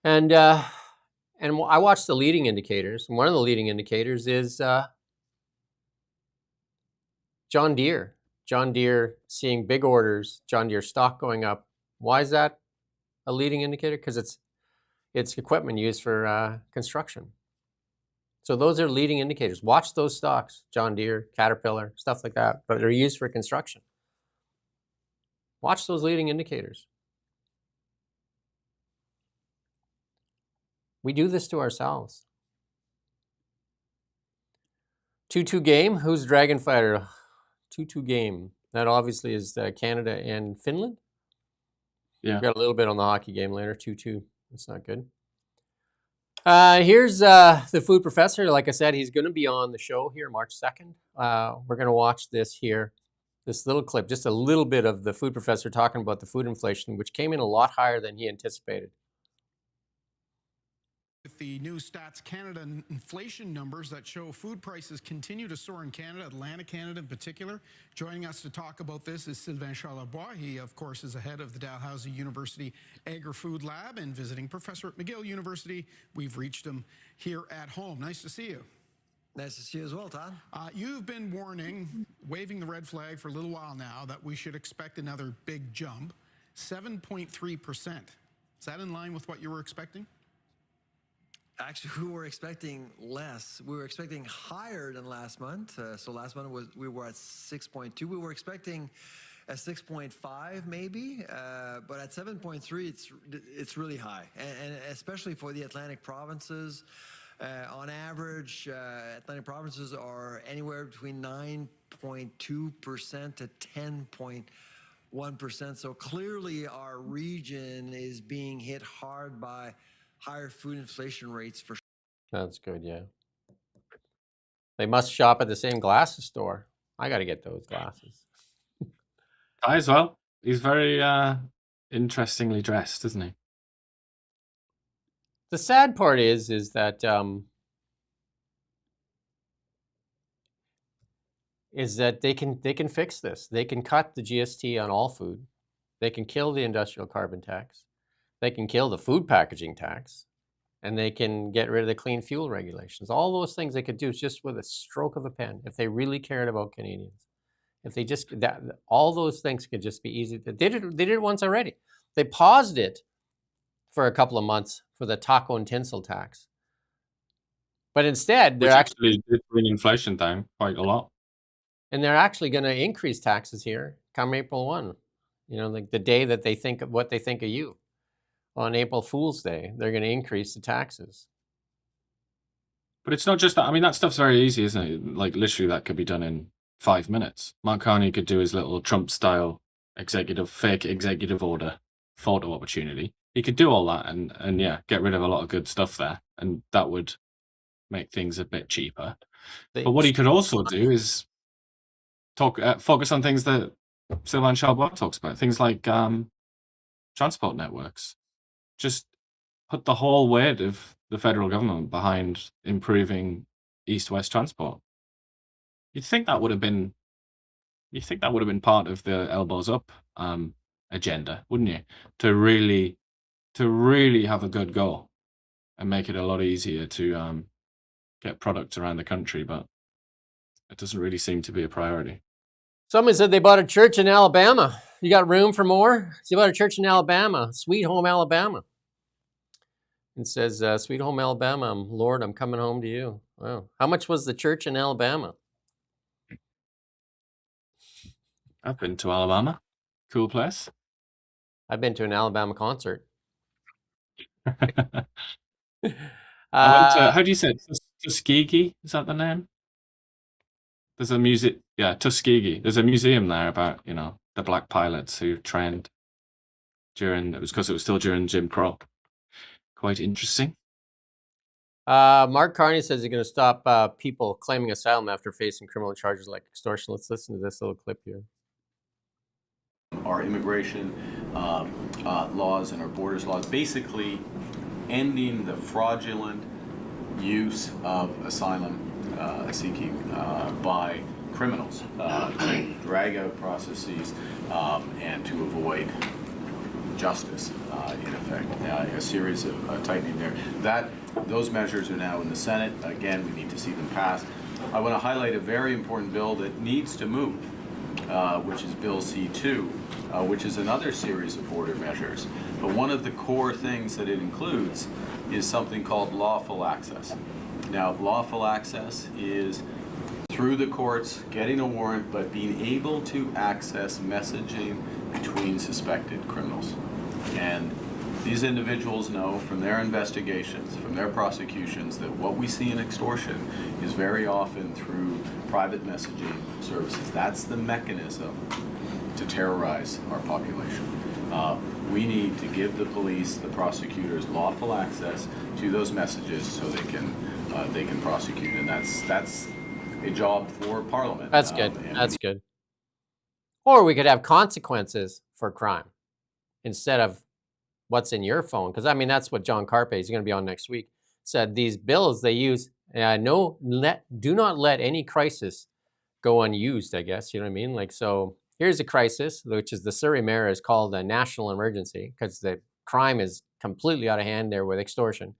And I watched the leading indicators. And one of the leading indicators is John Deere. John Deere seeing big orders, John Deere stock going up. Why is that a leading indicator? Because it's equipment used for construction. So those are leading indicators. Watch those stocks, John Deere, Caterpillar, stuff like that, but they're used for construction. Watch those leading indicators. We do this to ourselves. 2-2 game. Who's Dragon Fighter? 2-2 game. That obviously is Canada and Finland. yeah. We've got a little bit on the hockey game later. 2-2. That's not good. Here's the food professor. Like I said, he's going to be on the show here March 2nd. We're going to watch this here, this little clip, just a little bit of the food professor talking about the food inflation, which came in a lot higher than he anticipated. With the new Stats Canada inflation numbers that show food prices continue to soar in Canada, Atlantic Canada in particular. Joining us to talk about this is Sylvain Charlebois. He, of course, is the head of the Dalhousie University Agri-Food Lab and visiting professor at McGill University. We've reached him here at home. Nice to see you. Nice to see you as well, Todd. You've been waving the red flag for a little while now that we should expect another big jump, 7.3%. Is that in line with what you were expecting? Actually, we were expecting less. We were expecting higher than last month. So last month we were at 6.2. We were expecting a 6.5 maybe, but at 7.3, it's really high, and especially for the Atlantic provinces. On average, Atlantic provinces are anywhere between 9.2% to 10.1%. So clearly, our region is being hit hard by higher food inflation rates for sure. That's good, yeah. They must shop at the same glasses store. I got to get those glasses. Ty as well. He's very interestingly dressed, isn't he? The sad part is that they can fix this. They can cut the GST on all food. They can kill the industrial carbon tax. They can kill the food packaging tax, and they can get rid of the clean fuel regulations. All those things they could do just with a stroke of a pen if they really cared about Canadians. If they just all those things could just be easy. They did it once already. They paused it for a couple of months for the taco and tinsel tax, but instead Which actually did bring inflation down quite a lot. And they're actually going to increase taxes here come April 1. You know, like the day that they think of what they think of you. On April Fool's Day, they're going to increase the taxes. But it's not just that. I mean, that stuff's very easy, isn't it? Like, literally, that could be done in 5 minutes. Mark Carney could do his little Trump-style fake executive order photo opportunity. He could do all that and yeah, get rid of a lot of good stuff there. And that would make things a bit cheaper. But what he could also do is focus on things that Sylvain Charbois talks about, things like transport networks. Just put the whole weight of the federal government behind improving east-west transport. You'd think that would have been part of the elbows up agenda, wouldn't you? To really have a good go and make it a lot easier to get products around the country, but it doesn't really seem to be a priority. Somebody said they bought a church in Alabama. You got room for more? So you bought a church in Alabama, Sweet Home Alabama. It says, Sweet Home Alabama, Lord, I'm coming home to you. Wow. How much was the church in Alabama? I've been to Alabama. Cool place. I've been to an Alabama concert. I went to, how do you say it? Tuskegee? Is that the name? There's a Tuskegee. There's a museum there about, the black pilots who trained because it was still during Jim Crow. Quite interesting. Mark Carney says he's going to stop people claiming asylum after facing criminal charges like extortion. Let's listen to this little clip here. Our immigration laws and our borders laws, basically ending the fraudulent use of asylum seeking by criminals to drag out processes and to avoid justice, in effect. A series of tightening there. Those measures are now in the Senate. Again, we need to see them passed. I want to highlight a very important bill that needs to move, which is Bill C-2, which is another series of border measures. But one of the core things that it includes is something called lawful access. Now, lawful access is through the courts, getting a warrant, but being able to access messaging between suspected criminals. And these individuals know from their investigations, from their prosecutions, that what we see in extortion is very often through private messaging services. That's the mechanism to terrorize our population. We need to give the police, the prosecutors, lawful access to those messages so they can prosecute, and that's a job for Parliament. That's good. That's good. Or we could have consequences for crime instead of what's in your phone. Because, I mean, that's what John Carpe, he's going to be on next week, said these bills they use, do not let any crisis go unused, I guess. You know what I mean? Like, so here's a crisis, which is the Surrey mayor has called a national emergency because the crime is completely out of hand there with extortion,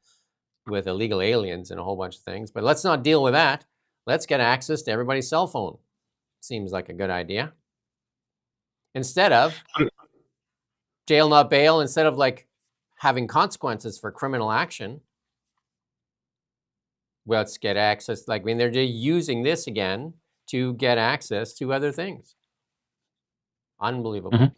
with illegal aliens and a whole bunch of things. But let's not deal with that. Let's get access to everybody's cell phone. Seems like a good idea. Instead of jail, not bail, instead of like having consequences for criminal action, let's get access. Like, I mean, they're just using this again to get access to other things. Unbelievable. Mm-hmm.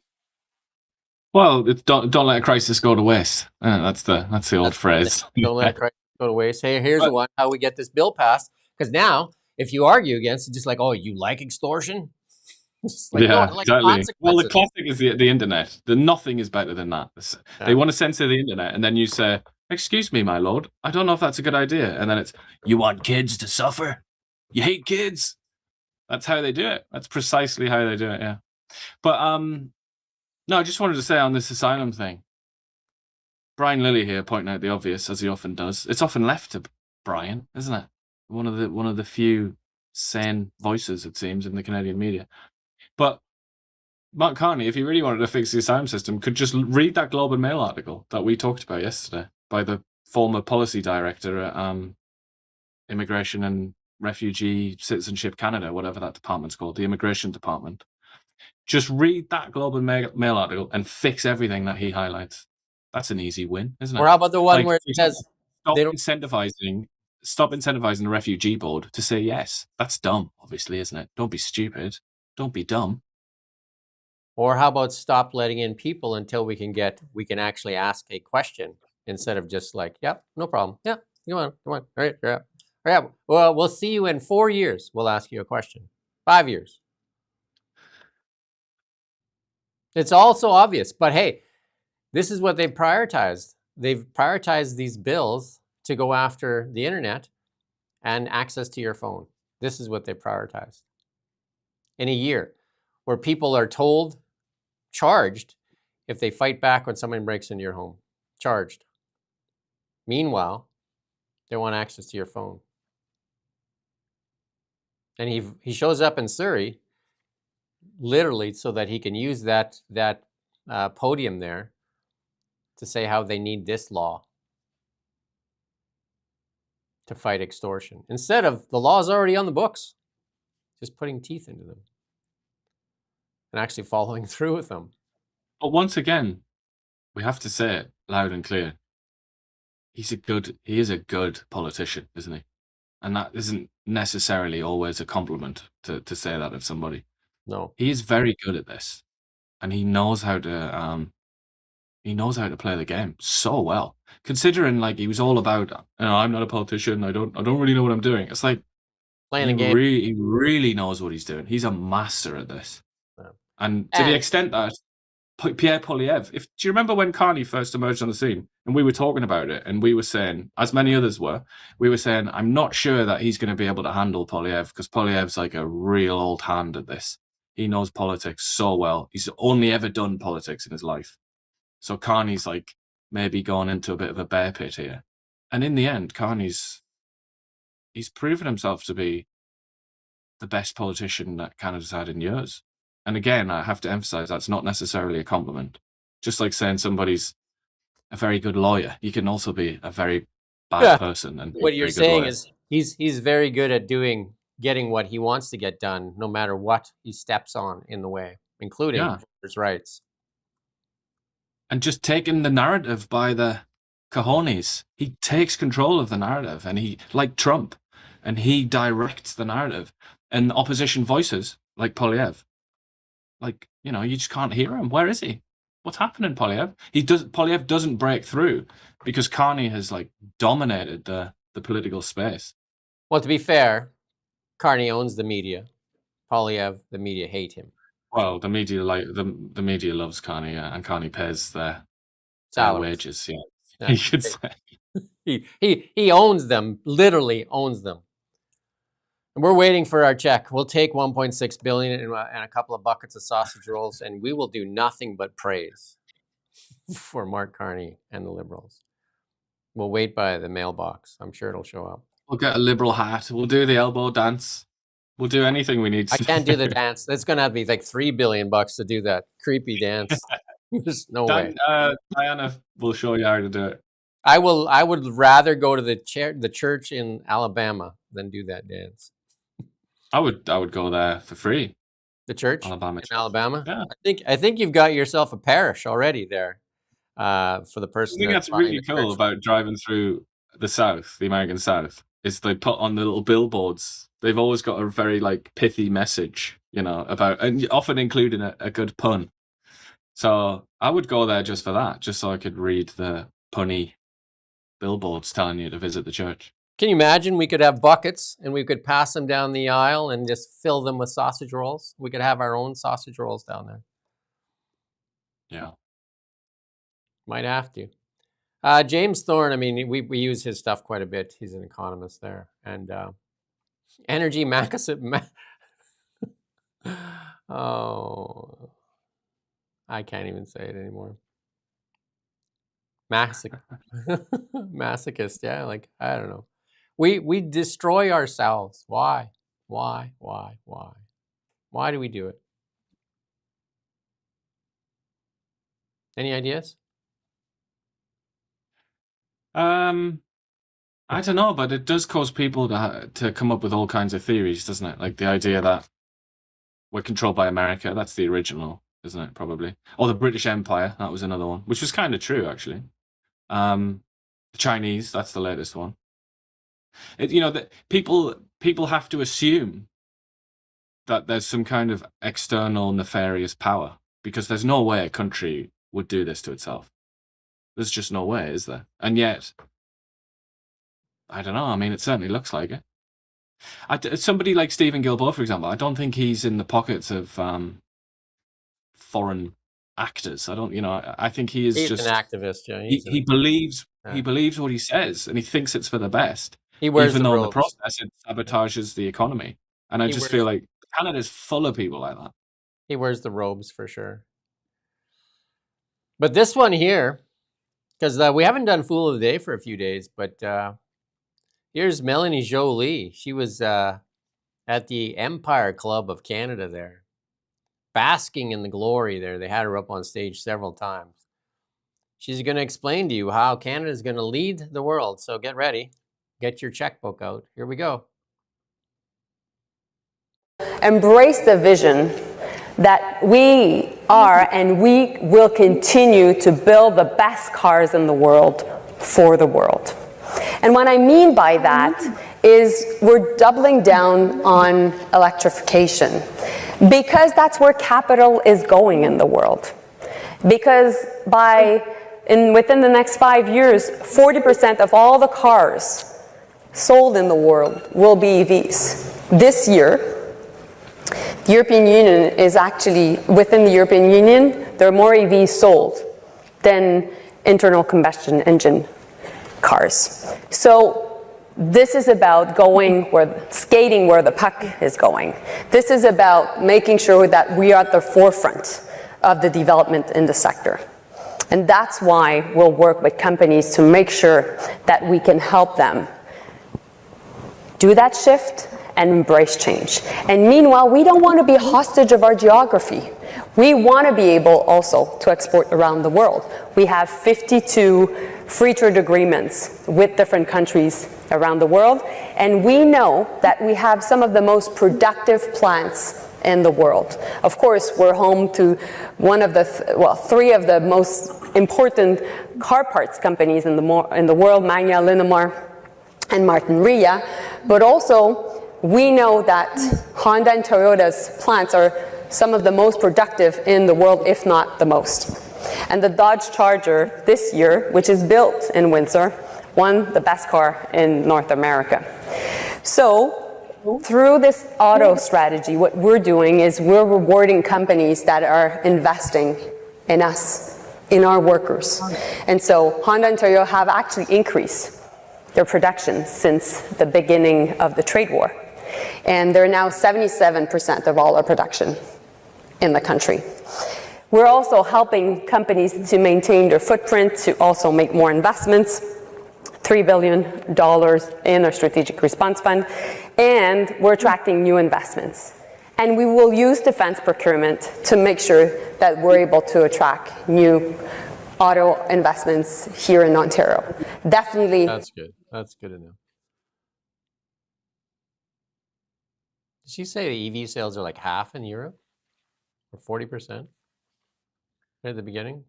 Well, don't let a crisis go to waste. That's the old phrase. Don't let a crisis go to waste. Hey, here's one how we get this bill passed. Because now, if you argue against it, just like, oh, you like extortion? Like, yeah, no, like exactly. Well, the classic is the internet. Nothing is better than that. They want to censor the internet, and then you say, "Excuse me, my lord, I don't know if that's a good idea." And then it's, "You want kids to suffer? You hate kids?" That's how they do it. That's precisely how they do it. Yeah. But No, I just wanted to say on this asylum thing, Brian Lilly here pointing out the obvious, as he often does. It's often left to Brian, isn't it? One of the few sane voices, it seems, in the Canadian media. But Mark Carney, if he really wanted to fix the asylum system, could just read that Globe and Mail article that we talked about yesterday by the former policy director at Immigration and Refugee Citizenship Canada, whatever that department's called, the Immigration Department. Just read that Globe and Mail article and fix everything that he highlights. That's an easy win, isn't it? Or how about the one where it says stop they don't- incentivizing the refugee board to say yes? That's dumb, obviously, isn't it? Don't be stupid. Don't be dumb. Or how about stop letting in people until we can actually ask a question instead of just like, yep, no problem. Yeah, come on. All right, you're up. All right, well, we'll see you in 4 years. We'll ask you a question. 5 years. It's also obvious, but hey, this is what they've prioritized. They've prioritized these bills to go after the internet and access to your phone. This is what they prioritized. In a year where people are charged if they fight back when someone breaks into your home. Charged. Meanwhile, they want access to your phone. And he shows up in Surrey, literally, so that he can use that podium there to say how they need this law to fight extortion. Instead of the law's already on the books, just putting teeth into them and actually following through with them. But once again, we have to say it loud and clear. He is a good politician, isn't he? And that isn't necessarily always a compliment to say that of somebody. No. He is very good at this, and he knows how to play the game so well. Considering like he was all about, I'm not a politician. I don't really know what I'm doing. It's like playing a game. He really knows what he's doing. He's a master at this. Yeah. And to the extent that Pierre Poilievre, do you remember when Carney first emerged on the scene and we were talking about it and we were saying, as many others were, we were saying, I'm not sure that he's going to be able to handle Poilievre because Poilievre's like a real old hand at this. He knows politics so well. He's only ever done politics in his life. So Carney's like maybe gone into a bit of a bear pit here. And in the end, he's proven himself to be the best politician that Canada's had in years. And again, I have to emphasize that's not necessarily a compliment. Just like saying somebody's a very good lawyer, you can also be a very bad person. And what you're saying is he's very good at getting what he wants to get done, no matter what he steps on in the way, including his rights. And just taking the narrative by the cojones. He takes control of the narrative, and he, like Trump, and he directs the narrative. And opposition voices, like Poilievre, like, you just can't hear him. Where is he? What's happening, Poilievre? Poilievre doesn't break through because Carney has like dominated the political space. Well, to be fair, Carney owns the media. Poilievre, the media hate him. Well, the media the media loves Carney, and Carney pays their wages. Yeah, you could say he owns them, literally owns them. And we're waiting for our check. We'll take 1.6 billion and a couple of buckets of sausage rolls, and we will do nothing but praise for Mark Carney and the Liberals. We'll wait by the mailbox. I'm sure it'll show up. We'll get a Liberal hat. We'll do the elbow dance. We'll do anything we need to. I can't do the dance. That's going to have to be like $3 billion to do that creepy dance. There's no way. Diana will show you how to do it. I would rather go to the church in Alabama than do that dance. I would go there for free. The church Alabama. In Alabama? Yeah. I think you've got yourself a parish already there for the person. I think that's really cool about driving through the South, the American South, is they put on the little billboards. They've always got a very like pithy message, about, and often including a good pun. So I would go there just for that, just so I could read the punny billboards telling you to visit the church. Can you imagine we could have buckets and we could pass them down the aisle and just fill them with sausage rolls? We could have our own sausage rolls down there. Yeah. Might have to. James Thorne, I mean, we use his stuff quite a bit. He's an economist there. And Energy Macassip. I can't even say it anymore. Masochist, yeah. Like, I don't know. We destroy ourselves. Why? Why? Why do we do it? Any ideas? I don't know, but it does cause people to come up with all kinds of theories, doesn't it? Like the idea that we're controlled by America. That's the original, isn't it? Probably. Or the British Empire. That was another one, which was kind of true, actually. The Chinese. That's the latest one. That people have to assume that there's some kind of external nefarious power, because there's no way a country would do this to itself. There's just no way, is there? And yet, I don't know. I mean, it certainly looks like it. Somebody like Stephen Guilbeault, for example, I don't think he's in the pockets of foreign actors. I think he is He's just an activist. Yeah, he believes what he says, and he thinks it's for the best. He wears even the though in the robes. process it sabotages the economy. And I He just wears- feel like Canada's full of people like that. He wears the robes for sure. But this one here, because we haven't done Fool of the Day for a few days, but here's Melanie Jolie. She was at the Empire Club of Canada there, basking in the glory there. They had her up on stage several times. She's going to explain to you how Canada is going to lead the world. So get ready. Get your checkbook out. Here we go. Embrace the vision that we are and we will continue to build the best cars in the world for the world. And what I mean by that is we're doubling down on electrification, because that's where capital is going in the world. Because within the next 5 years, 40% of all the cars sold in the world will be EVs. This year, the European Union is actually, within the European Union, there are more EVs sold than internal combustion engine cars. So this is about skating where the puck is going. This is about making sure that we are at the forefront of the development in the sector. And that's why we'll work with companies to make sure that we can help them do that shift and embrace change. And meanwhile, we don't want to be hostage of our geography. We want to be able also to export around the world. We have 52 free trade agreements with different countries around the world, and we know that we have some of the most productive plants in the world. Of course, we're home to three of the most important car parts companies in the world, Magna, Linamar, and Martin-Ria, but also we know that Honda and Toyota's plants are some of the most productive in the world, if not the most. And the Dodge Charger this year, which is built in Windsor, won the best car in North America. So through this auto strategy, what we're doing is we're rewarding companies that are investing in us, in our workers. And so Honda and Toyota have actually increased their production since the beginning of the trade war. And they're now 77% of all our production in the country. We're also helping companies to maintain their footprint, to also make more investments, $3 billion in our Strategic Response Fund, and we're attracting new investments. And we will use defense procurement to make sure that we're able to attract new auto investments here in Ontario. Definitely. That's good. That's good enough. Did she say the EV sales are like half in Europe? Or 40%? At the beginning?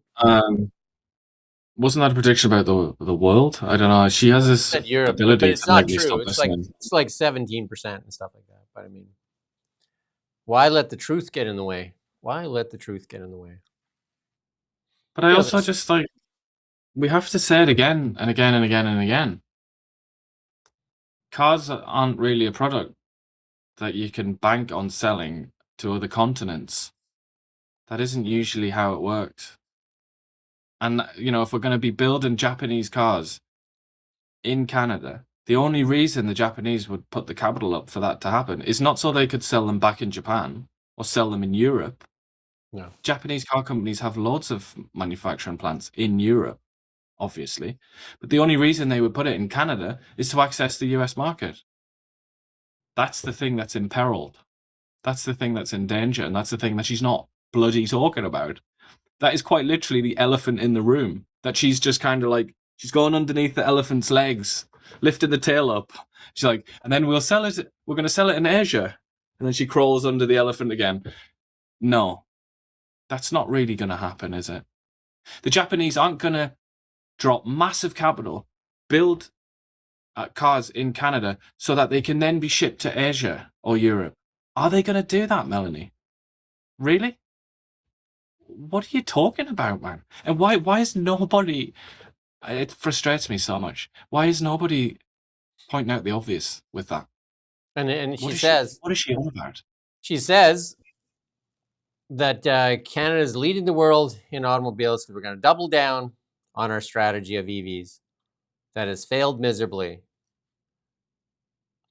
Wasn't that a prediction about the world? I don't know. She has this Said Europe, but ability it's to not make me true. stop It's listening. like 17% and stuff like that. But I mean, why let the truth get in the way? Why let the truth get in the way? But I Yeah, also that's- just we have to say it again and again and again and again. Cars aren't really a product that you can bank on selling to other continents. That isn't usually how it works. And, if we're going to be building Japanese cars in Canada, the only reason the Japanese would put the capital up for that to happen is not so they could sell them back in Japan or sell them in Europe. No. Japanese car companies have loads of manufacturing plants in Europe, obviously, but the only reason they would put it in Canada is to access the US market. That's the thing that's imperiled. That's the thing that's in danger, and that's the thing that she's not bloody talking about. That is quite literally the elephant in the room, that she's just kind of like, she's going underneath the elephant's legs, lifting the tail up. She's like, and then we're going to sell it in Asia. And then she crawls under the elephant again. No, that's not really going to happen, is it? The Japanese aren't going to drop massive capital, build cars in Canada so that they can then be shipped to Asia or Europe. Are they going to do that, Melanie? Really? What are you talking about, man? And why is nobody... It frustrates me so much. Why is nobody pointing out the obvious with that? And she says... What is she on about? She says that Canada is leading the world in automobiles, so we're going to double down on our strategy of EVs that has failed miserably.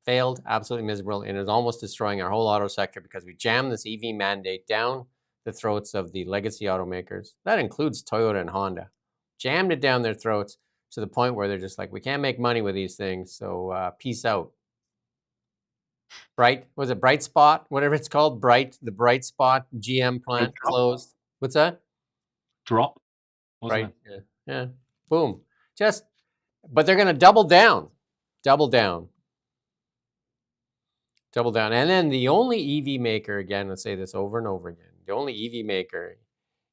Failed absolutely miserable, and is almost destroying our whole auto sector because we jammed this EV mandate down the throats of the legacy automakers. That includes Toyota and Honda. Jammed it down their throats to the point where they're just like, we can't make money with these things, so peace out. Was it Bright Spot? Whatever it's called, the Bright Spot GM plant closed. What's that? Drop. Right. Yeah. Boom. But they're going to double down. And then the only EV maker, again, let's say this over and over again, the only EV maker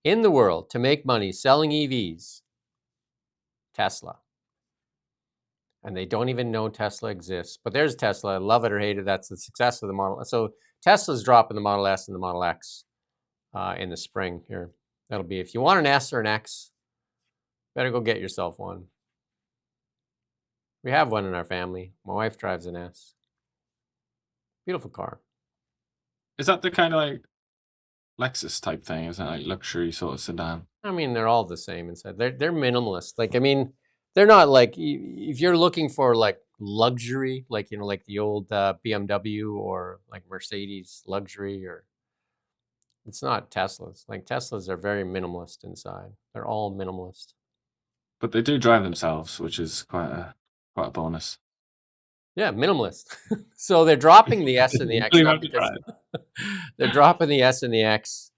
in the world to make money selling EVs, Tesla. And they don't even know Tesla exists. But there's Tesla, love it or hate it, that's the success of the Model. So Tesla's dropping the Model S and the Model X in the spring here. That'll be, if you want an S or an X, better go get yourself one. We have one in our family. My wife drives an S. Beautiful car. Is that the kind of like Lexus type thing? Is that like luxury sort of sedan? I mean, they're all the same inside. They're minimalist. Like, I mean, they're not like, if you're looking for like luxury, like, you know, like the old BMW or like Mercedes luxury, or it's not Teslas. Like Teslas are very minimalist inside. They're all minimalist. But they do drive themselves, which is quite a bonus. Yeah, minimalist. So they're dropping the S and the X. They're dropping the S and the X,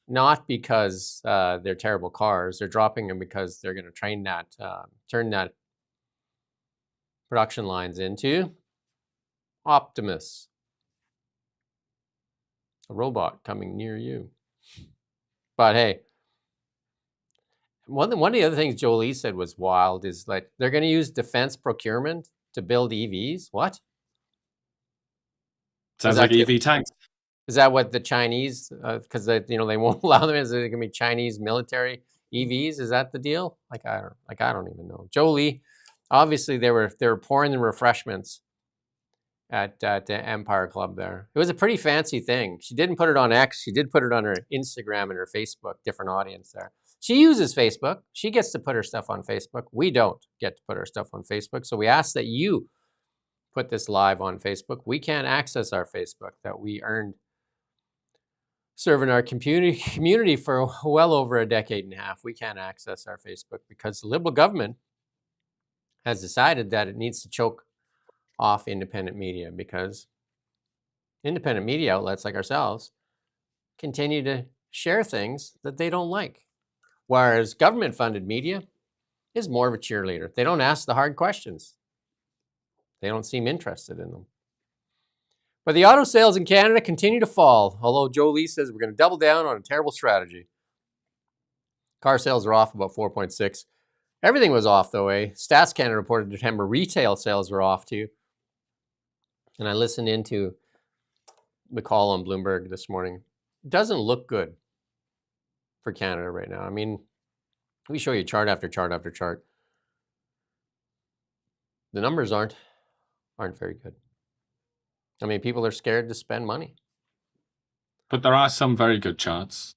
not because they're terrible cars. They're dropping them because they're going to turn that production lines into Optimus, a robot coming near you. But hey, one of the other things Jolie said was wild is like they're going to use defense procurement to build EVs. What? Sounds like EV tanks. Is that what the Chinese? Because they won't allow them. Is it going to be Chinese military EVs? Is that the deal? Like I don't even know. Jolie, obviously they were pouring the refreshments at the Empire Club there. It was a pretty fancy thing. She didn't put it on X. She did put it on her Instagram and her Facebook. Different audience there. She uses Facebook. She gets to put her stuff on Facebook. We don't get to put our stuff on Facebook. So we ask that you put this live on Facebook. We can't access our Facebook that we earned serving our community for well over a decade and a half. We can't access our Facebook because the Liberal government has decided that it needs to choke off independent media, because independent media outlets like ourselves continue to share things that they don't like. Whereas government-funded media is more of a cheerleader. They don't ask the hard questions. They don't seem interested in them. But the auto sales in Canada continue to fall, although Jolie says we're going to double down on a terrible strategy. Car sales are off about 4.6. Everything was off, though, eh? Stats Canada reported September retail sales were off, too. And I listened into the call on Bloomberg this morning. It doesn't look good for Canada right now. I mean, we show you chart after chart after chart. The numbers aren't very good. I mean, people are scared to spend money. But there are some very good charts,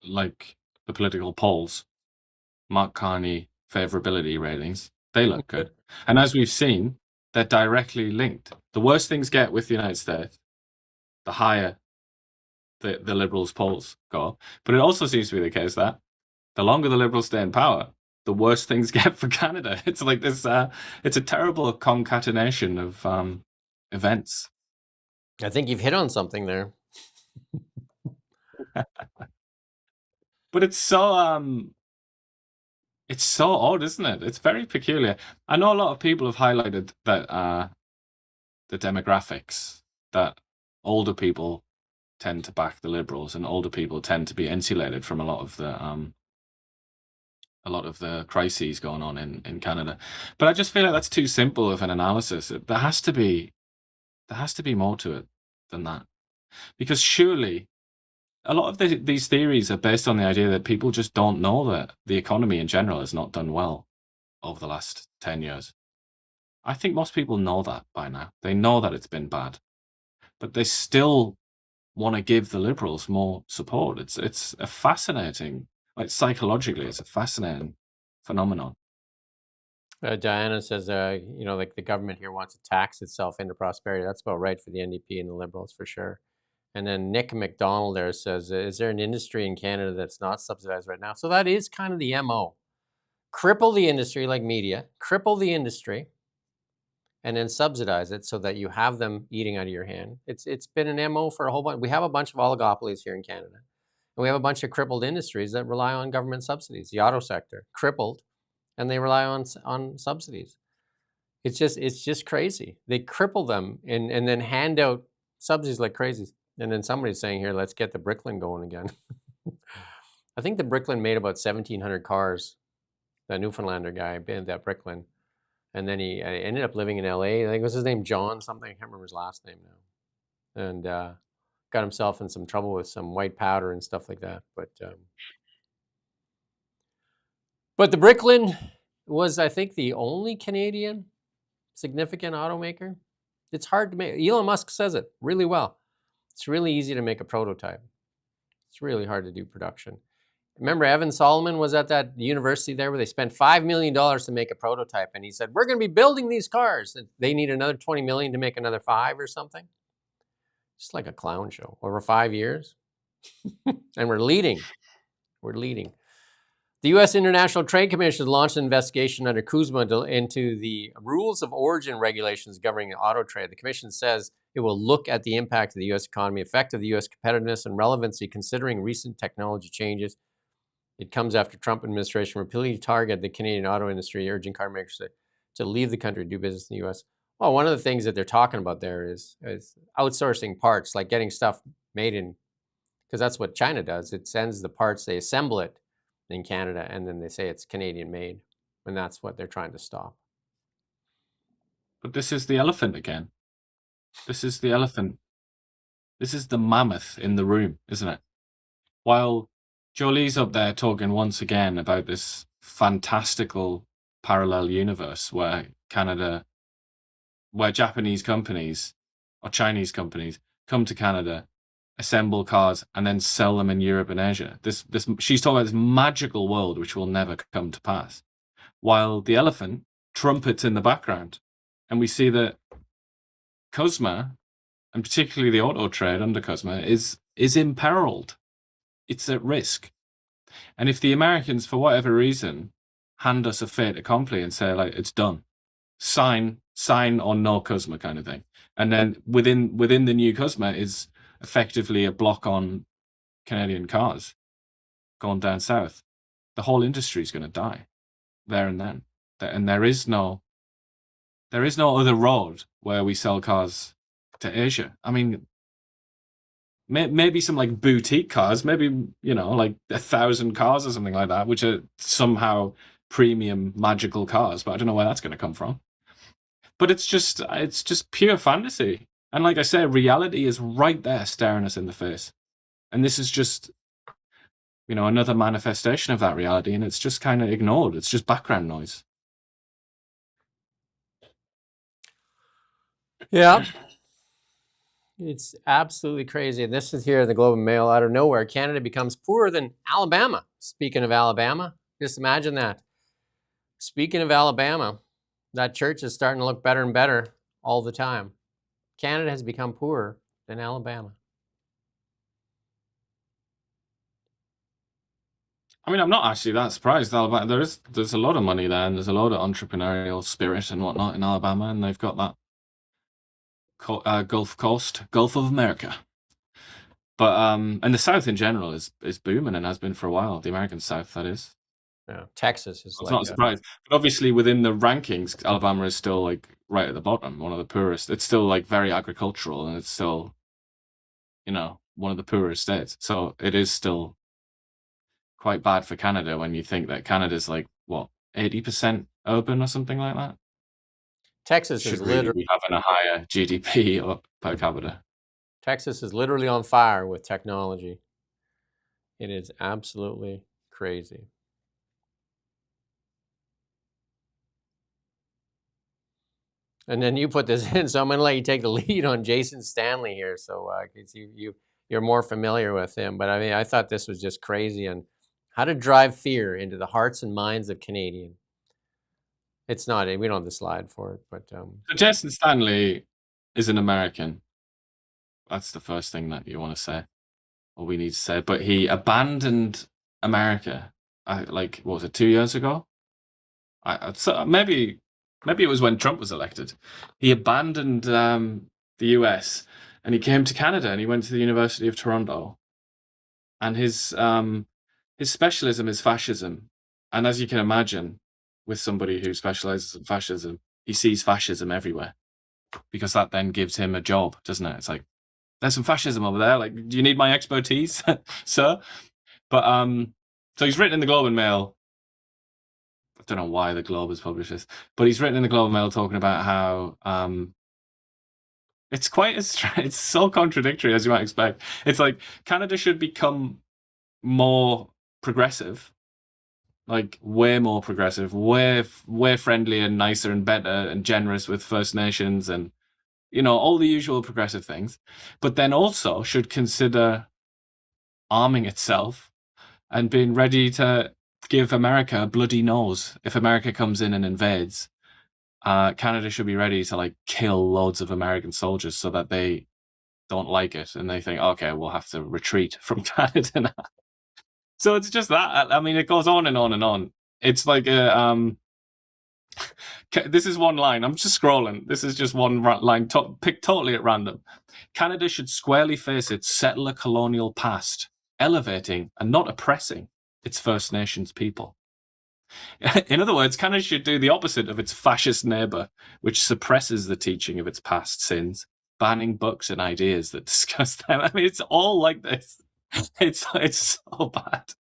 like the political polls, Mark Carney favorability ratings. They look good. And as we've seen, they're directly linked. The worse things get with the United States, the higher the Liberals' polls go. But it also seems to be the case that the longer the Liberals stay in power, the worse things get for Canada. It's like this. It's a terrible concatenation of events. I think you've hit on something there. But it's so odd, isn't it? It's very peculiar. I know a lot of people have highlighted that the demographics, that older people tend to back the Liberals, and older people tend to be insulated from a lot of the crises going on in Canada. But I just feel like that's too simple of an analysis. There has to be more to it than that, because surely a lot of these theories are based on the idea that people just don't know that the economy in general has not done well over the last 10 years. I think most people know that by now. They know that it's been bad, but they still want to give the Liberals more support. It's a fascinating, like psychologically, it's a fascinating phenomenon. Diana says, like the government here wants to tax itself into prosperity. That's about right for the NDP and the Liberals for sure. And then Nick McDonald there says, is there an industry in Canada that's not subsidized right now? So that is kind of the MO. Cripple the industry like media, cripple the industry, and then subsidize it so that you have them eating out of your hand. It's been an MO for a whole bunch. We have a bunch of oligopolies here in Canada. And we have a bunch of crippled industries that rely on government subsidies. The auto sector, crippled, and they rely on subsidies. It's just crazy. They cripple them and then hand out subsidies like crazy. And then somebody's saying here, let's get the Bricklin going again. I think the Bricklin made about 1,700 cars. That Newfoundlander guy, that Bricklin. And then he ended up living in LA. I think it was his name, John something. I can't remember his last name now. And got himself in some trouble with some white powder and stuff like that. But the Bricklin was, I think, the only Canadian significant automaker. It's hard to make. Elon Musk says it really well. It's really easy to make a prototype. It's really hard to do production. Remember, Evan Solomon was at that university there where they spent $5 million to make a prototype. And he said, we're going to be building these cars. And they need another $20 million to make another 5 or something. Just like a clown show over 5 years. And we're leading. We're leading. The U.S. International Trade Commission launched an investigation under Kuzma into the rules of origin regulations governing auto trade. The commission says it will look at the impact of the U.S. economy, effect of the U.S. competitiveness, and relevancy considering recent technology changes. It comes after Trump administration repeatedly targeted the Canadian auto industry, urging car makers to leave the country to do business in the U.S. Well, one of the things that they're talking about there is outsourcing parts, like getting stuff made in, because that's what China does. It sends the parts, they assemble it in Canada, and then they say it's Canadian made, and that's what they're trying to stop. But this is the elephant again. This is the elephant. This is the mammoth in the room, isn't it? While Jolie's up there talking once again about this fantastical parallel universe where Japanese companies or Chinese companies come to Canada, assemble cars, and then sell them in Europe and Asia. She's talking about this magical world which will never come to pass. While the elephant trumpets in the background, and we see that Kuzma, and particularly the auto trade under Kuzma, is imperiled. It's at risk. And if the Americans, for whatever reason, hand us a fait accompli and say, like, it's done, sign or no Kuzma kind of thing, and then within the new Kuzma is effectively a block on Canadian cars going down south, the whole industry is going to die there and then. And there is no other road where we sell cars to Asia. I mean, maybe some like boutique cars, maybe, like 1,000 cars or something like that, which are somehow premium magical cars, but I don't know where that's going to come from. But it's just pure fantasy. And like I say, reality is right there staring us in the face. And this is just, another manifestation of that reality, and it's just kind of ignored. It's just background noise. Yeah. It's absolutely crazy. And this is here in the Globe and Mail. Out of nowhere, Canada becomes poorer than Alabama. Speaking of Alabama, just imagine that. Speaking of Alabama, that church is starting to look better and better all the time. Canada has become poorer than Alabama. I mean, I'm not actually that surprised. Alabama, there's a lot of money there, and there's a lot of entrepreneurial spirit and whatnot in Alabama, and they've got that Gulf Coast, Gulf of America. But and the South in general is booming and has been for a while. The American South, that is. Yeah, Texas is It's not a surprise. But obviously, within the rankings, Alabama is still like right at the bottom, one of the poorest. It's still like very agricultural, and it's still, one of the poorest states. So it is still quite bad for Canada when you think that Canada's like, what, 80% urban or something like that? Texas Should is really literally be having a higher GDP or per capita. Texas is literally on fire with technology. It is absolutely crazy. And then you put this in, so I'm going to let you take the lead on Jason Stanley here. So you're more familiar with him, but I mean, I thought this was just crazy and how to drive fear into the hearts and minds of Canadians. It's not. We don't have the slide for it, but So Jason Stanley is an American. That's the first thing that you want to say, or we need to say. But he abandoned America. What was it, 2 years ago? So maybe it was when Trump was elected. He abandoned the US and he came to Canada and he went to the University of Toronto. And his specialism is fascism. And as you can imagine, with somebody who specializes in fascism, he sees fascism everywhere because that then gives him a job, doesn't it? It's like, there's some fascism over there. Like, do you need my expertise, sir? But so he's written in the Globe and Mail. I don't know why the Globe has published this, but he's written in the Globe and Mail talking about how it's so contradictory as you might expect. It's like Canada should become more progressive, like way more progressive, way friendlier and nicer and better and generous with First Nations and all the usual progressive things, but then also should consider arming itself and being ready to give America a bloody nose if America comes in and invades. Canada should be ready to like kill loads of American soldiers so that they don't like it and they think, okay, we'll have to retreat from Canada now. So it's just that. I mean, it goes on and on and on. It's like this is one line. I'm just scrolling. This is just one line picked totally at random. Canada should squarely face its settler colonial past, elevating and not oppressing its First Nations people. In other words, Canada should do the opposite of its fascist neighbor, which suppresses the teaching of its past sins, banning books and ideas that discuss them. I mean, it's all like this. It's so bad.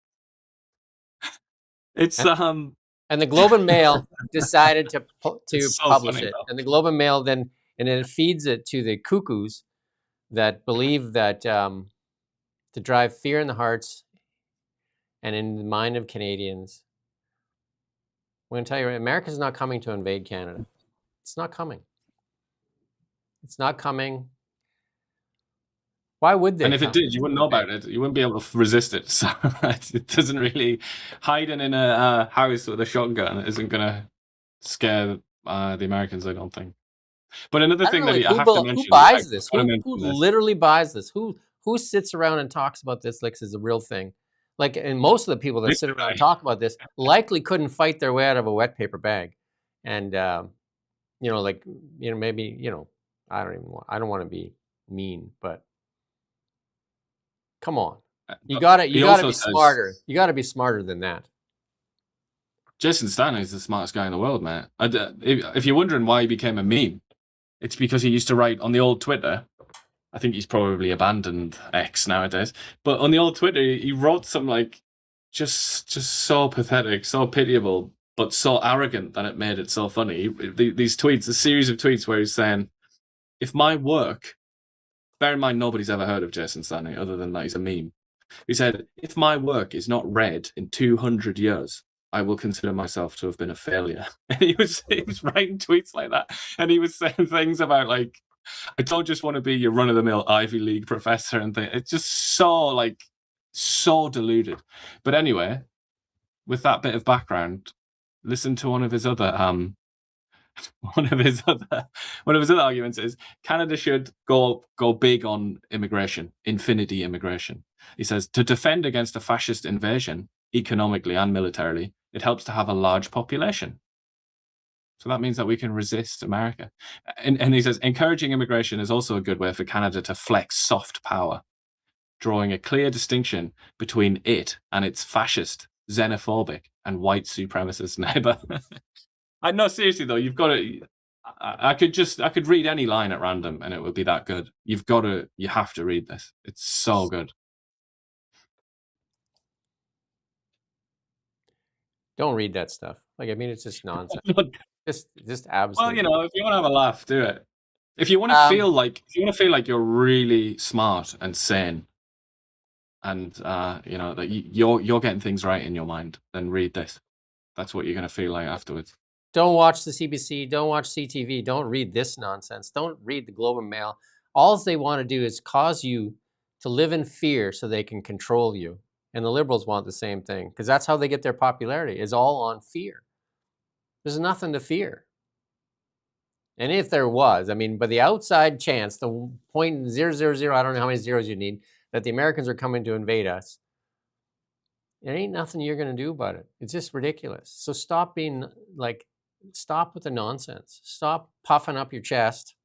It's and the Globe and Mail decided to so publish funny, it, though. and the Globe and Mail then it feeds it to the cuckoos that believe that to drive fear in the hearts and in the mind of Canadians. I'm going to tell you, America's not coming to invade Canada. It's not coming. It's not coming. Why would they? And if it did, you wouldn't know about it. You wouldn't be able to resist it. So it doesn't really hiding in a house with a shotgun isn't going to scare the Americans, I don't think. But another thing that I have to mention, who buys this? Who literally buys this? Who sits around and talks about this like it's a real thing? Like, and most of the people that sit around and talk about this likely couldn't fight their way out of a wet paper bag, and maybe I don't want to be mean, but come on, you gotta be smarter. You gotta be smarter than that. Jason Stanley is the smartest guy in the world, man. If you're wondering why he became a meme, it's because he used to write on the old Twitter. I think he's probably abandoned X nowadays. But on the old Twitter, he wrote some like just so pathetic, so pitiable, but so arrogant that it made it so funny. These tweets, a series of tweets where he's saying, if my work, bear in mind nobody's ever heard of Jason Stanley other than that he's a meme. He said, if my work is not read in 200 years, I will consider myself to have been a failure. And he was writing tweets like that. And he was saying things about like, I don't just want to be your run-of-the-mill Ivy League professor and things. It's just so deluded. But anyway, with that bit of background, listen to one of his other arguments is Canada should go big on immigration, infinity immigration. He says, to defend against a fascist invasion, economically and militarily, it helps to have a large population. So that means that we can resist America. And he says, encouraging immigration is also a good way for Canada to flex soft power, drawing a clear distinction between it and its fascist, xenophobic, and white supremacist neighbor. I know, seriously though, you've got to. I could read any line at random and it would be that good. You have to read this. It's so good. Don't read that stuff. Like, I mean, it's just nonsense. just Well, absolutely. you know, if you want to have a laugh, do it. If you want to feel like you're really smart and sane, and you know that you're getting things right in your mind, then read this. That's what you're going to feel like afterwards. Don't watch the CBC. Don't watch CTV. Don't read this nonsense. Don't read the Globe and Mail. All they want to do is cause you to live in fear so they can control you. And the Liberals want the same thing because that's how they get their popularity, is all on fear. There's nothing to fear. And if there was, I mean, but the outside chance, the 0.000, I don't know how many zeros you need, that the Americans are coming to invade us, there ain't nothing you're going to do about it. It's just ridiculous. So stop with the nonsense. Stop puffing up your chest.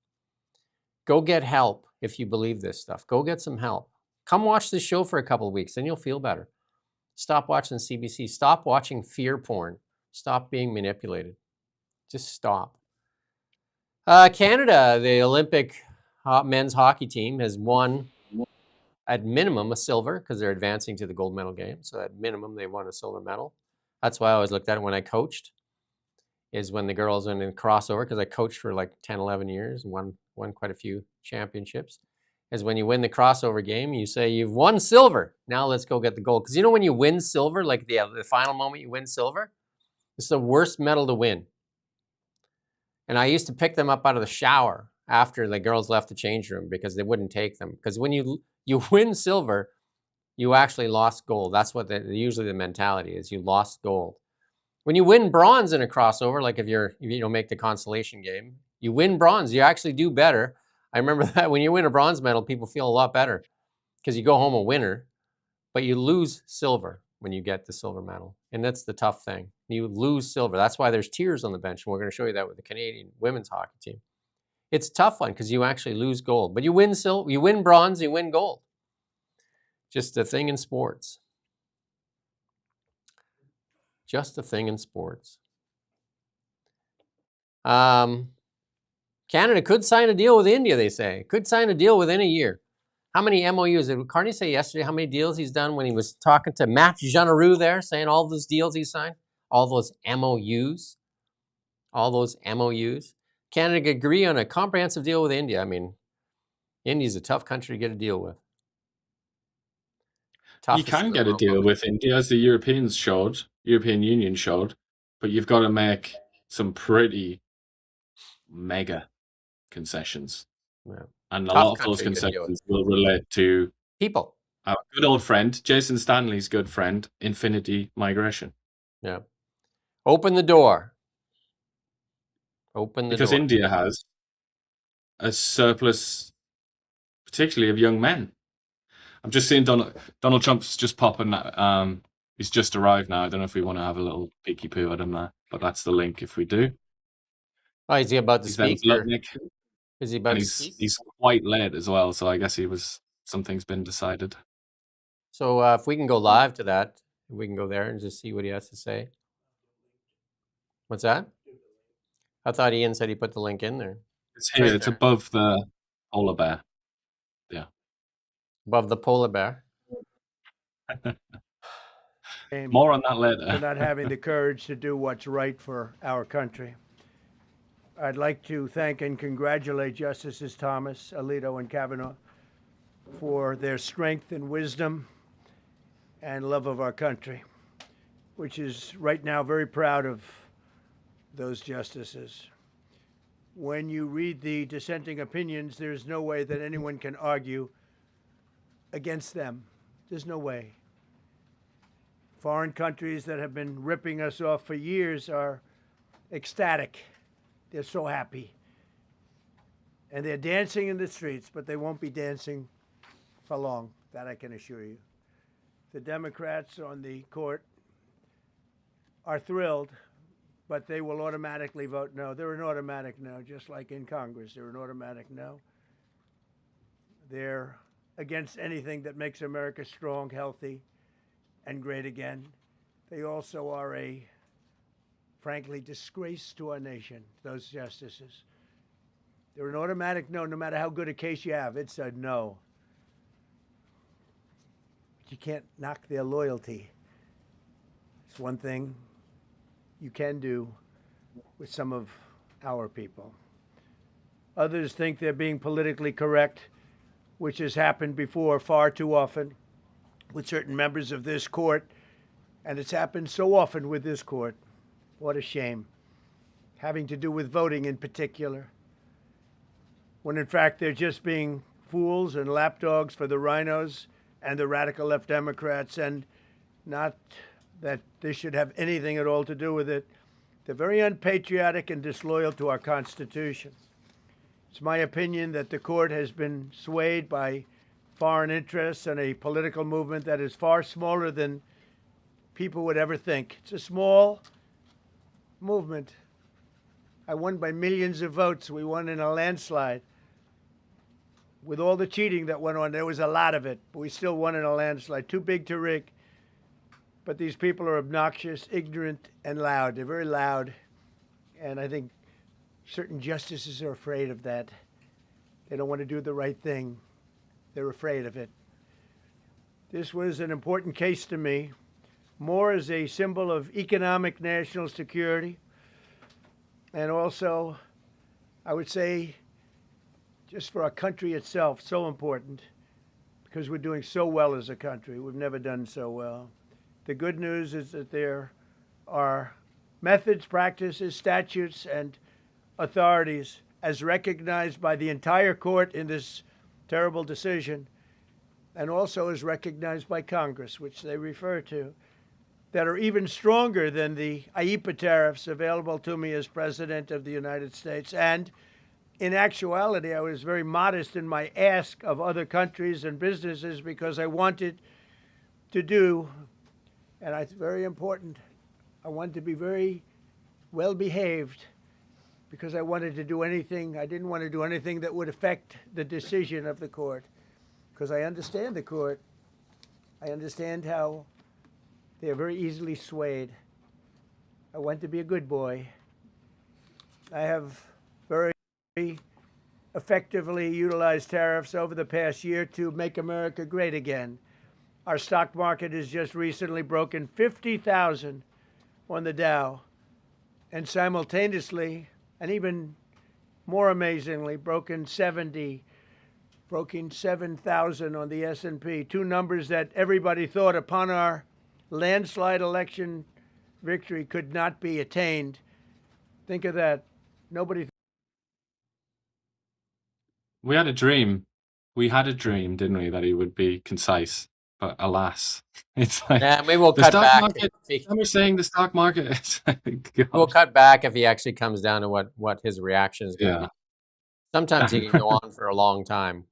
Go get help if you believe this stuff. Go get some help. Come watch this show for a couple of weeks, then you'll feel better. Stop watching CBC. Stop watching fear porn. Stop being manipulated. Just stop. Canada, the Olympic men's hockey team, has won at minimum a silver because they're advancing to the gold medal game. So at minimum, they won a silver medal. That's why I always looked at it when I coached, is when the girls went in crossover, because I coached for like 10, 11 years and won quite a few championships, is when you win the crossover game, you say you've won silver. Now let's go get the gold. Because you know when you win silver, like the final moment you win silver, it's the worst medal to win. And I used to pick them up out of the shower after the girls left the change room because they wouldn't take them. Because when you win silver, you actually lost gold. That's what usually the mentality is. You lost gold. When you win bronze in a crossover, like if you don't make the consolation game, you win bronze. You actually do better. I remember that when you win a bronze medal, people feel a lot better because you go home a winner, but you lose silver when you get the silver medal. And that's the tough thing. You lose silver. That's why there's tears on the bench. And we're going to show you that with the Canadian women's hockey team. It's a tough one because you actually lose gold, but you win silver, you win bronze, you win gold. Just a thing in sports. Just a thing in sports. Canada could sign a deal with India, they say. Could sign a deal within a year. How many MOUs? Did Carney say yesterday how many deals he's done when he was talking to Matt Jeanerou there, saying all those deals he signed? All those MOUs? All those MOUs? Canada could agree on a comprehensive deal with India. I mean, India's a tough country to get a deal with. You can get a deal with India, as the European Union showed, but you've got to make some pretty mega concessions. Yeah. And a lot of those concessions will relate to people. Our good old friend, Jason Stanley's good friend, Infinity Migration. Yeah. Open the door. Open the door. Because India has a surplus, particularly of young men. I'm just seeing Donald Trump's just popping. He's just arrived now. I don't know if we want to have a little peeky poo at him there, but that's the link if we do. Oh, is he about to speak? Is he about to speak? He's quite late as well, so I guess something's been decided. So if we can go live to that, we can go there and just see what he has to say. What's that? I thought Ian said he put the link in there. It's here. It's above the polar bear. Yeah. Above the polar bear. More on that later. For not having the courage to do what's right for our country. I'd like to thank and congratulate Justices Thomas, Alito, and Kavanaugh for their strength and wisdom and love of our country, which is right now very proud of those justices. When you read the dissenting opinions, there's no way that anyone can argue against them. There's no way. Foreign countries that have been ripping us off for years are ecstatic. They're so happy. And they're dancing in the streets, but they won't be dancing for long. That I can assure you. The Democrats on the court are thrilled, but they will automatically vote no. They're an automatic no, just like in Congress. They're an automatic no. They're against anything that makes America strong, healthy, and great again. They also are a, frankly, disgrace to our nation, those justices. They're an automatic no, no matter how good a case you have. It's a no. But you can't knock their loyalty. It's one thing you can do with some of our people. Others think they're being politically correct, which has happened before far too often with certain members of this court, and it's happened so often with this court. What a shame. Having to do with voting in particular, when in fact they're just being fools and lapdogs for the rhinos and the radical left Democrats, and not that this should have anything at all to do with it. They're very unpatriotic and disloyal to our Constitution. It's my opinion that the court has been swayed by foreign interests and a political movement that is far smaller than people would ever think. It's a small movement. I won by millions of votes. We won in a landslide. With all the cheating that went on, there was a lot of it, but we still won in a landslide. Too big to rig. But these people are obnoxious, ignorant, and loud. They're very loud. And I think certain justices are afraid of that. They don't want to do the right thing. They're afraid of it. This was an important case to me, more as a symbol of economic national security, and also, I would say, just for our country itself, so important, because we're doing so well as a country. We've never done so well. The good news is that there are methods, practices, statutes, and authorities, as recognized by the entire court in this terrible decision, and also as recognized by Congress, which they refer to, that are even stronger than the IEEPA tariffs available to me as President of the United States. And in actuality, I was very modest in my ask of other countries and businesses because I wanted to do, and it's very important, I wanted to be very well behaved because I wanted to do anything, I didn't want to do anything that would affect the decision of the court, because I understand the court. I understand how they are very easily swayed. I want to be a good boy. I have very effectively utilized tariffs over the past year to make America great again. Our stock market has just recently broken 50,000 on the Dow, and simultaneously, and even more amazingly, broken 7,000 on the S&P, two numbers that everybody thought upon our landslide election victory could not be attained. Think of that. Nobody. We had a dream. We had a dream, didn't we, that he would be concise. But alas, it's like Yeah, maybe we'll the cut stock back. market. I'm saying the stock market. Is, We'll cut back if he actually comes down to what his reaction is going to Yeah. be. Sometimes he can go on for a long time,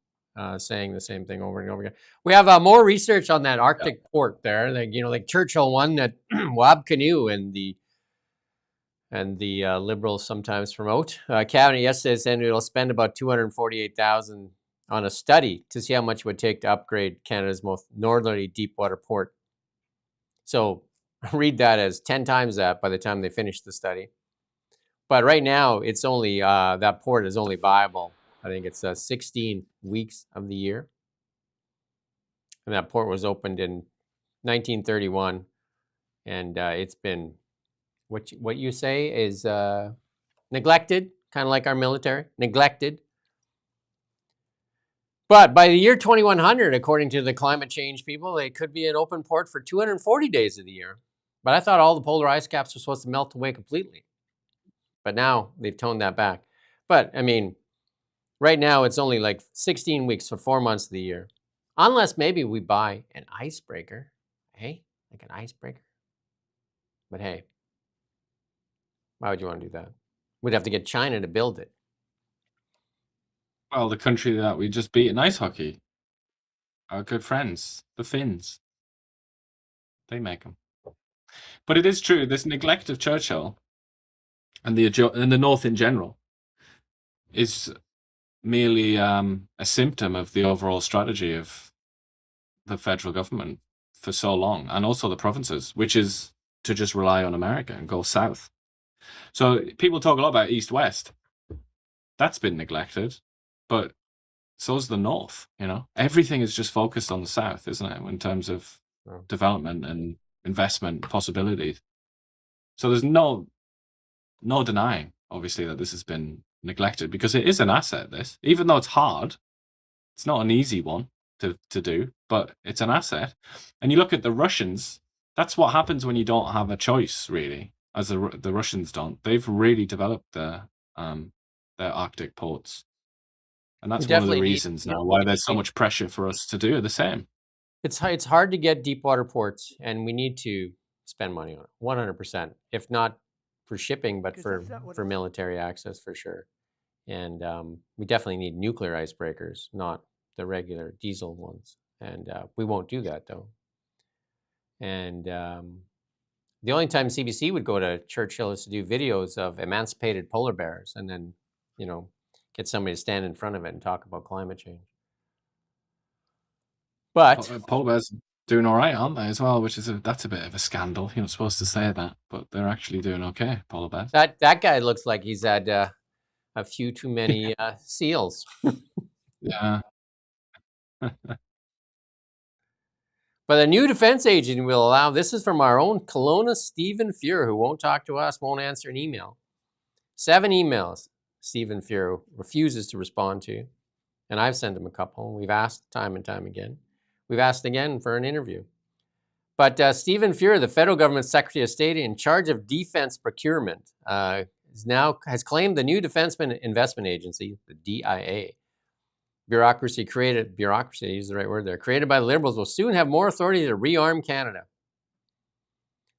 saying the same thing over and over again. We have more research on that Arctic port there. Like Churchill won that Wab canoe, and the Liberals sometimes promote. Cabinet yesterday said it'll spend about $248,000 on a study to see how much it would take to upgrade Canada's most northerly deepwater port. So read that as 10 times that by the time they finish the study. But right now, it's only that port is only viable. I think it's 16 weeks of the year. And that port was opened in 1931. And it's been, what you say is neglected, kind of like our military, neglected. But by the year 2100, according to the climate change people, it could be an open port for 240 days of the year. But I thought all the polar ice caps were supposed to melt away completely. But now they've toned that back. But, I mean, right now it's only like 16 weeks for 4 months of the year. Unless maybe we buy an icebreaker. Hey, like an icebreaker. But hey, why would you want to do that? We'd have to get China to build it. Well, the country that we just beat in ice hockey, our good friends, the Finns, they make them. But it is true. This neglect of Churchill and the North in general is merely a symptom of the overall strategy of the federal government for so long, and also the provinces, which is to just rely on America and go south. So people talk a lot about East-West. That's been neglected, but so's the North. Everything is just focused on the South, isn't it, in terms of development and investment possibilities. So there's no denying, obviously, that this has been neglected, because it is an asset, this. Even though it's hard, it's not an easy one to do, but it's an asset. And you look at the Russians, that's what happens when you don't have a choice, really, as the Russians don't. They've really developed their Arctic ports. And that's one of the reasons now why there's so much pressure for us to do the same. It's hard to get deep water ports, and we need to spend money on it, 100%. If not for shipping, but for military access, for sure. And we definitely need nuclear icebreakers, not the regular diesel ones. And we won't do that, though. And the only time CBC would go to Churchill is to do videos of emancipated polar bears, and then, get somebody to stand in front of it and talk about climate change. But polar bears doing all right, aren't they, as well? That's a bit of a scandal. You're not supposed to say that, but they're actually doing okay, polar bears. That guy looks like he's had a few too many seals. Yeah. But the new defense agency will allow, this is from our own Kelowna Stephen Fuhr, who won't talk to us, won't answer an email. 7 emails Stephen Fuhr refuses to respond to. And I've sent him a couple. We've asked time and time again. We've asked again for an interview. But Stephen Fuhr, the federal government Secretary of State in charge of defense procurement, has claimed the new Defense Investment Agency, the DIA, bureaucracy is the right word there, created by the Liberals, will soon have more authority to rearm Canada.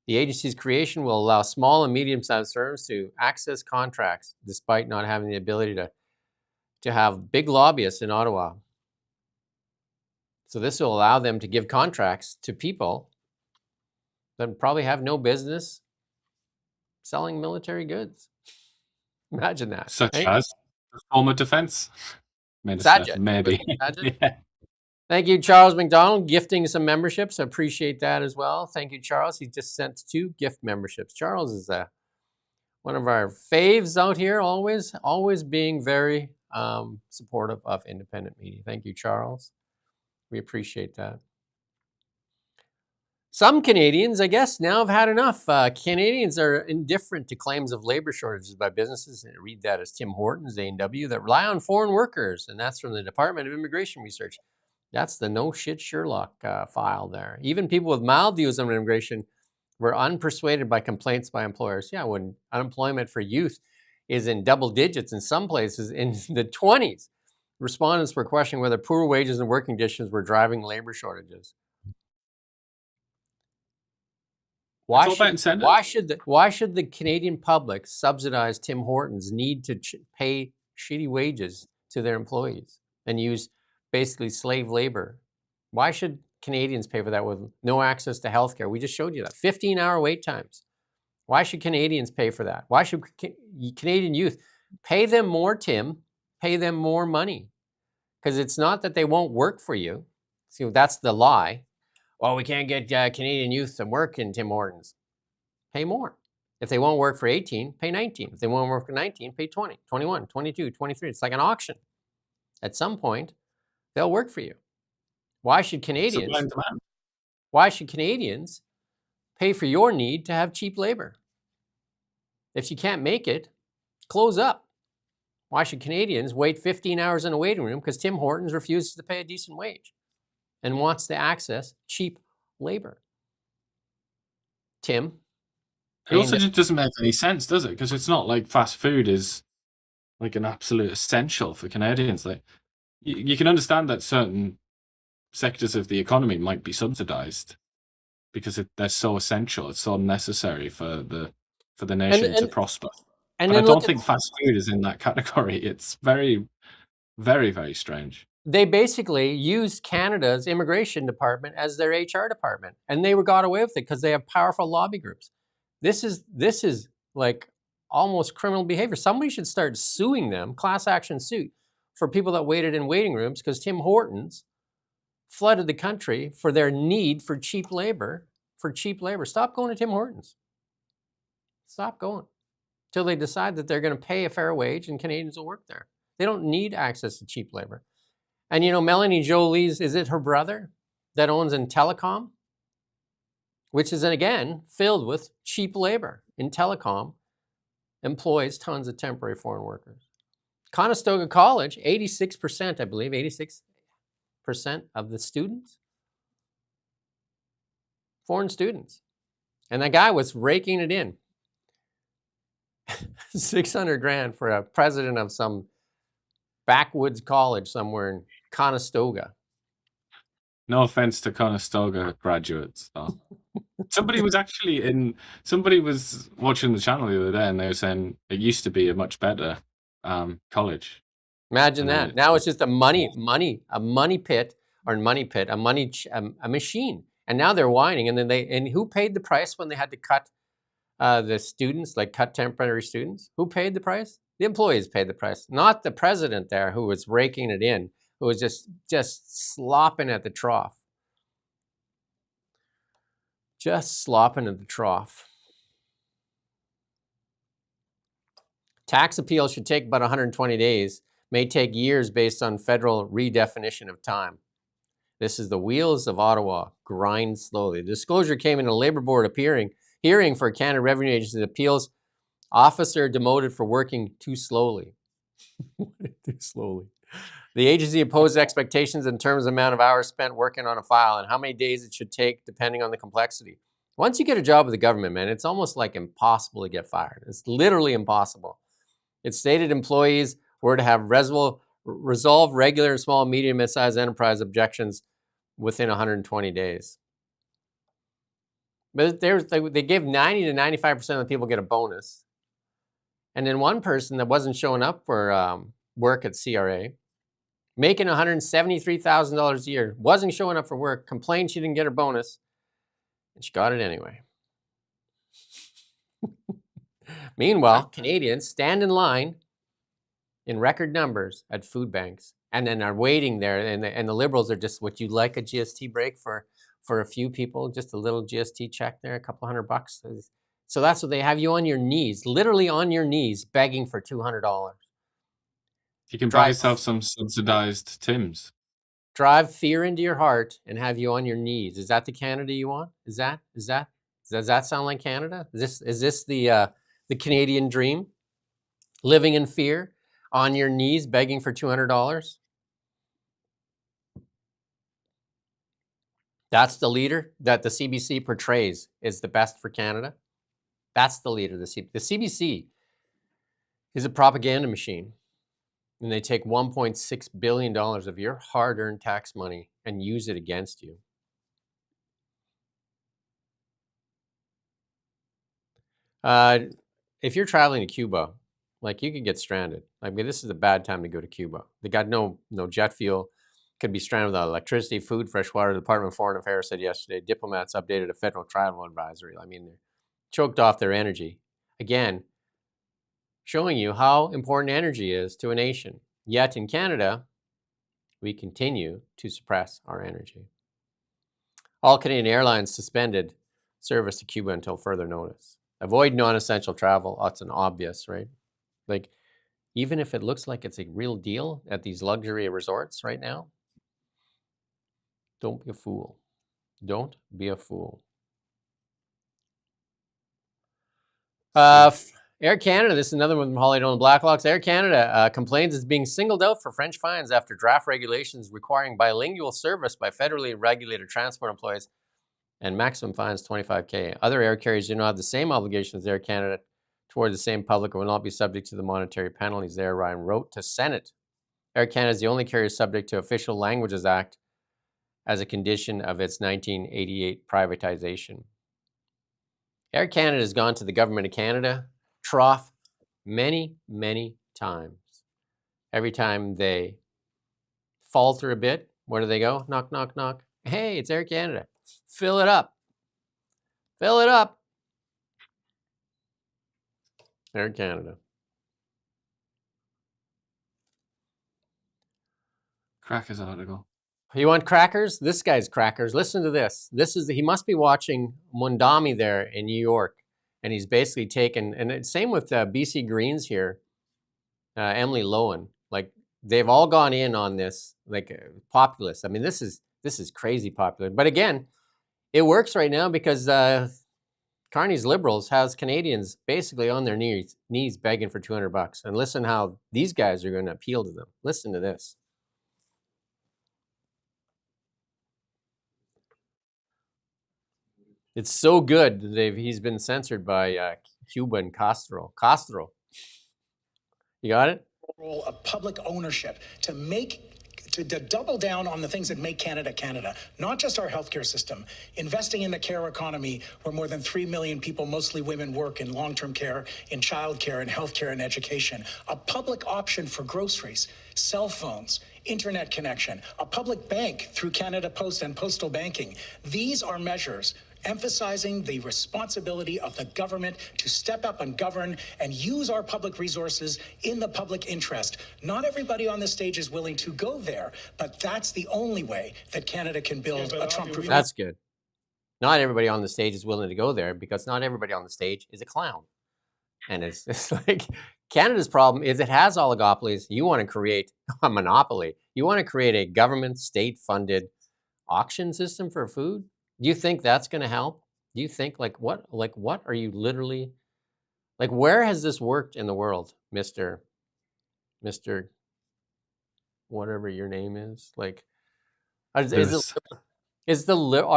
The agency's creation will allow small and medium-sized firms to access contracts despite not having the ability to have big lobbyists in Ottawa. So this will allow them to give contracts to people that probably have no business selling military goods. Imagine that. Such as the former defense minister, maybe. Yeah. Thank you, Charles McDonald, gifting some memberships. I appreciate that as well. Thank you, Charles. He just sent 2 gift memberships. Charles is one of our faves out here, always being very supportive of independent media. Thank you, Charles. We appreciate that. Some Canadians, I guess, now have had enough. Canadians are indifferent to claims of labor shortages by businesses, and I read that as Tim Hortons, A&W, that rely on foreign workers, and that's from the Department of Immigration Research. That's the no shit Sherlock file there. Even people with mild views on immigration were unpersuaded by complaints by employers. Yeah, when unemployment for youth is in double digits, in some places in the 20s, respondents were questioning whether poor wages and working conditions were driving labor shortages. Why should the Canadian public subsidize Tim Hortons' need to pay shitty wages to their employees and use basically slave labor? Why should Canadians pay for that with no access to healthcare? We just showed you that. 15-hour wait times. Why should Canadians pay for that? Why should Canadian youth pay them more, Tim? Pay them more money. Because it's not that they won't work for you. See, that's the lie. Well, we can't get Canadian youth to work in Tim Hortons. Pay more. If they won't work for 18, pay 19. If they won't work for 19, pay 20, 21, 22, 23. It's like an auction. At some point, they'll work for you. Why should Canadians pay for your need to have cheap labor? If you can't make it, close up. Why should Canadians wait 15 hours in a waiting room because Tim Hortons refuses to pay a decent wage and wants to access cheap labor? Tim? It also just doesn't make any sense, does it? Because it's not like fast food is like an absolute essential for Canadians. Like, you can understand that certain sectors of the economy might be subsidized because they're so essential. It's so necessary for the nation to prosper. And I don't think fast food is in that category. It's very, very, very strange. they basically used Canada's immigration department as their HR department, and they got away with it because they have powerful lobby groups. This is like almost criminal behavior. Somebody should start suing them, class action suit, for people that waited in waiting rooms because Tim Hortons flooded the country for their need for cheap labor. Stop going to Tim Hortons. Stop going till they decide that they're going to pay a fair wage and Canadians will work there. They don't need access to cheap labor. And Melanie Jolie's, is it her brother that owns in telecom? Which is, again, filled with cheap labor. In telecom, employs tons of temporary foreign workers. Conestoga College, 86%, I believe, 86% of the students, foreign students. And that guy was raking it in. 600 grand for a president of some backwoods college somewhere in Conestoga. No offense to Conestoga graduates, though. Somebody was watching the channel the other day and they were saying it used to be a much better college. Imagine that. Now it's just a money pit, a machine. And now they're whining. And then who paid the price when they had to cut the students, like cut temporary students? Who paid the price? The employees paid the price, not the president there who was raking it in, who was just slopping at the trough. Just slopping at the trough. Tax appeal should take about 120 days, may take years based on federal redefinition of time. This is the wheels of Ottawa grind slowly. The disclosure came in a Labour Board hearing for Canada Revenue Agency appeals officer demoted for working too slowly. Too slowly. The agency opposed expectations in terms of the amount of hours spent working on a file and how many days it should take depending on the complexity. Once you get a job with the government, man, it's almost like impossible to get fired. It's literally impossible. It stated employees were to have resolve regular, small, medium, mid-sized enterprise objections within 120 days. But they give 90 to 95% of the people get a bonus. And then one person that wasn't showing up for work at CRA, making $173,000 a year, wasn't showing up for work, complained she didn't get her bonus, and she got it anyway. Meanwhile, Canadians stand in line in record numbers at food banks and then are waiting there, and the Liberals are just, would you like a GST break for a few people, just a little GST check there, a couple $100. So that's what they have you on your knees, literally on your knees, begging for $200. You can buy yourself some subsidized Tims. Drive fear into your heart and have you on your knees. Is that the Canada you want? Does that sound like Canada? Is this the Canadian dream? Living in fear, on your knees, begging for $200? That's the leader that the CBC portrays is the best for Canada. That's the leader. The CBC is a propaganda machine. And they take $1.6 billion of your hard-earned tax money and use it against you. If you're traveling to Cuba, like, you could get stranded. I mean, this is a bad time to go to Cuba. They got no jet fuel. Could be stranded without electricity, food, fresh water. The Department of Foreign Affairs said yesterday diplomats updated a federal travel advisory. I mean, they're choked off their energy. Again, showing you how important energy is to a nation. Yet in Canada, we continue to suppress our energy. All Canadian airlines suspended service to Cuba until further notice. Avoid non-essential travel. That's an obvious, right? Like, even if it looks like it's a real deal at these luxury resorts right now, don't be a fool. Don't be a fool. Air Canada, this is another one from Holly Dolan Blackhawks. Air Canada complains it's being singled out for French fines after draft regulations requiring bilingual service by federally regulated transport employees and maximum fines $25,000. Other air carriers do not have the same obligations as Air Canada toward the same public and will not be subject to the monetary penalties there, Ryan wrote to Senate. Air Canada is the only carrier subject to Official Languages Act as a condition of its 1988 privatization. Air Canada has gone to the Government of Canada trough many, many times. Every time they falter a bit, where do they go? Knock, knock, knock. Hey, it's Air Canada. Fill it up. Fill it up. Air Canada. Crackers article. You want crackers? This guy's crackers. Listen to this. He must be watching Mondami there in New York. And he's basically taken, and it's same with BC Greens here, Emily Lowen. Like, they've all gone in on this, like, populist. I mean, this is crazy popular. But again, it works right now because Carney's Liberals has Canadians basically on their knees begging for $200. And listen how these guys are going to appeal to them. Listen to this. It's so good that he's been censored by Cuba and Castro. You got it? Role of public ownership to double down on the things that make Canada Canada, not just our healthcare system, investing in the care economy where more than 3 million people, mostly women, work in long-term care, in childcare, and healthcare and education, a public option for groceries, cell phones, internet connection, a public bank through Canada Post and postal banking. These are measures emphasizing the responsibility of the government to step up and govern and use our public resources in the public interest. Not everybody on the stage is willing to go there, but that's the only way that Canada can build a Trump-proof. That's good. Not everybody on the stage is willing to go there because not everybody on the stage is a clown. And it's like Canada's problem is it has oligopolies. You want to create a monopoly. You want to create a government state-funded auction system for food. Do you think that's going to help? Do you think what are you literally like? Where has this worked in the world, Mr. Whatever your name is? Like, are the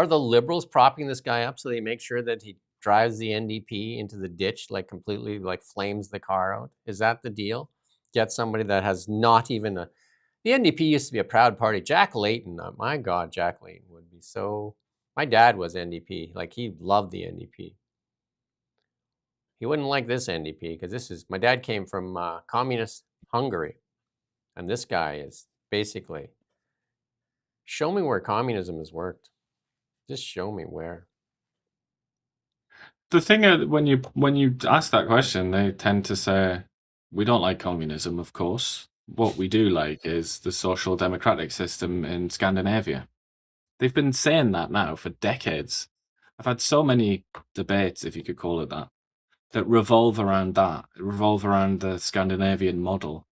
Liberals propping this guy up so they make sure that he drives the NDP into the ditch, like completely, like flames the car out? Is that the deal? Get somebody that has not even the NDP used to be a proud party. Jack Layton, my God, Jack Layton would be so. My dad was NDP. Like, he loved the NDP. He wouldn't like this NDP because my dad came from communist Hungary. And this guy is basically, show me where communism has worked. Just show me where. The thing when you ask that question, they tend to say, we don't like communism, of course. What we do like is the social democratic system in Scandinavia. They've been saying that now for decades. I've had so many debates, if you could call it that revolve around the Scandinavian model.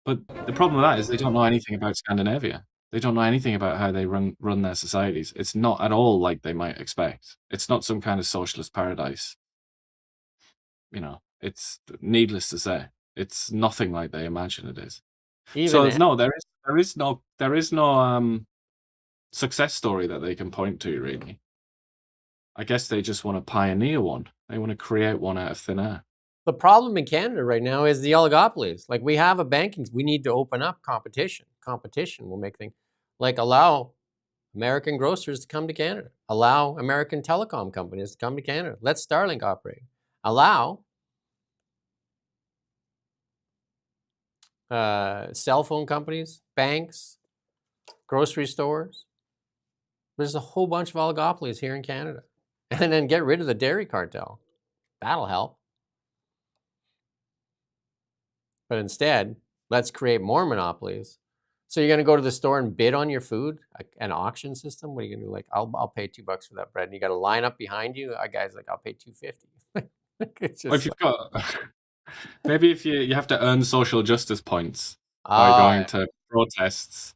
But the problem with that is they don't know anything about Scandinavia. They don't know anything about how they run their societies. It's not at all like they might expect. It's not some kind of socialist paradise. You know, it's needless to say, it's nothing like they imagine it is. There is no success story that they can point to, really. I guess they just want to pioneer one. They want to create one out of thin air. The problem in Canada right now is the oligopolies. Like, we have a banking, we need to open up competition. Competition will make things, like, allow American grocers to come to Canada. Allow American telecom companies to come to Canada. Let Starlink operate. Allow cell phone companies, banks, grocery stores. There's a whole bunch of oligopolies here in Canada. And then get rid of the dairy cartel. That'll help. But instead, let's create more monopolies. So you're going to go to the store and bid on your food, an auction system? What are you going to do? Like, I'll pay $2 for that bread. And you got to line up behind you. A guy's like, I'll pay $2.50. It's just, well, if you've got, maybe if you have to earn social justice points by going to protests,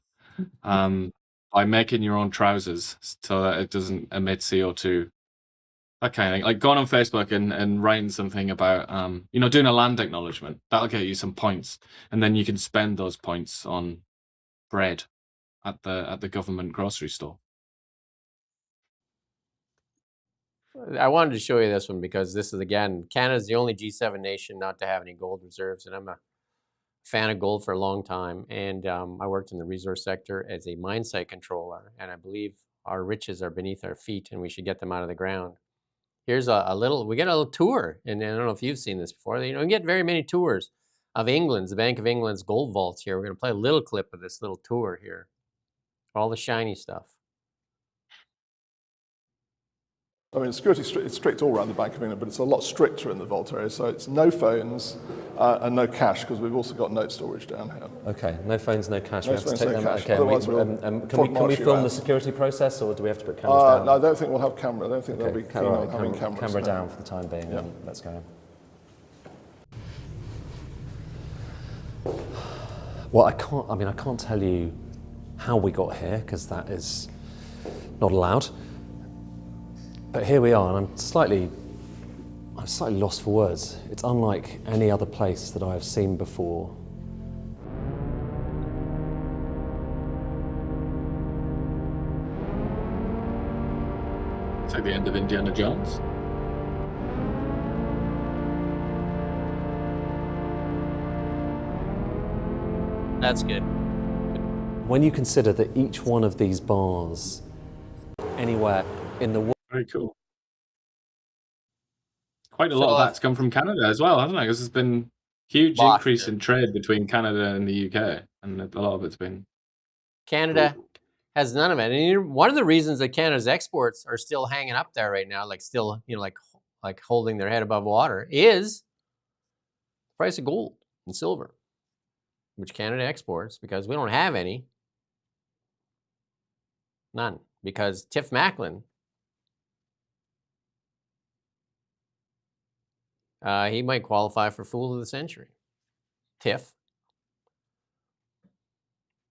by making your own trousers so that it doesn't emit CO2, that kind of thing. Like going on Facebook and writing something about, doing a land acknowledgement. That'll get you some points, and then you can spend those points on bread at the government grocery store. I wanted to show you this one because this is, again, Canada's the only G7 nation not to have any gold reserves, and I'm a fan of gold for a long time. And I worked in the resource sector as a mine site controller, and I believe our riches are beneath our feet, and we should get them out of the ground. Here's we get a little tour, and I don't know if you've seen this before. You don't get very many tours of England's, the Bank of England's gold vaults here. We're going to play a little clip of this little tour here. All the shiny stuff. I mean, security is strict all around the Bank of England, but it's a lot stricter in the vault area. So it's no phones and no cash, because we've also got note storage down here. Okay, no phones, no cash. No we have phones, to take no them. cash. Okay, Otherwise can we film the security process, or do we have to put cameras down? No, I don't think we'll have camera. I don't think they'll be keen on having cameras. Camera down for the time being. Yeah. Let's go. Well, I can't tell you how we got here, because that is not allowed. But here we are, and I'm slightly lost for words. It's unlike any other place that I have seen before. It's like the end of Indiana Jones. That's good. When you consider that each one of these bars, anywhere in the world. Very cool. Quite a lot of that's come from Canada as well, hasn't it? Because there's been huge increase in trade between Canada and the UK, and a lot of it's been. Canada has none of it. And one of the reasons that Canada's exports are still hanging up there right now, like still, like holding their head above water, is the price of gold and silver, which Canada exports because we don't have any. None. Because Tiff Macklin, he might qualify for Fool of the Century. Tiff.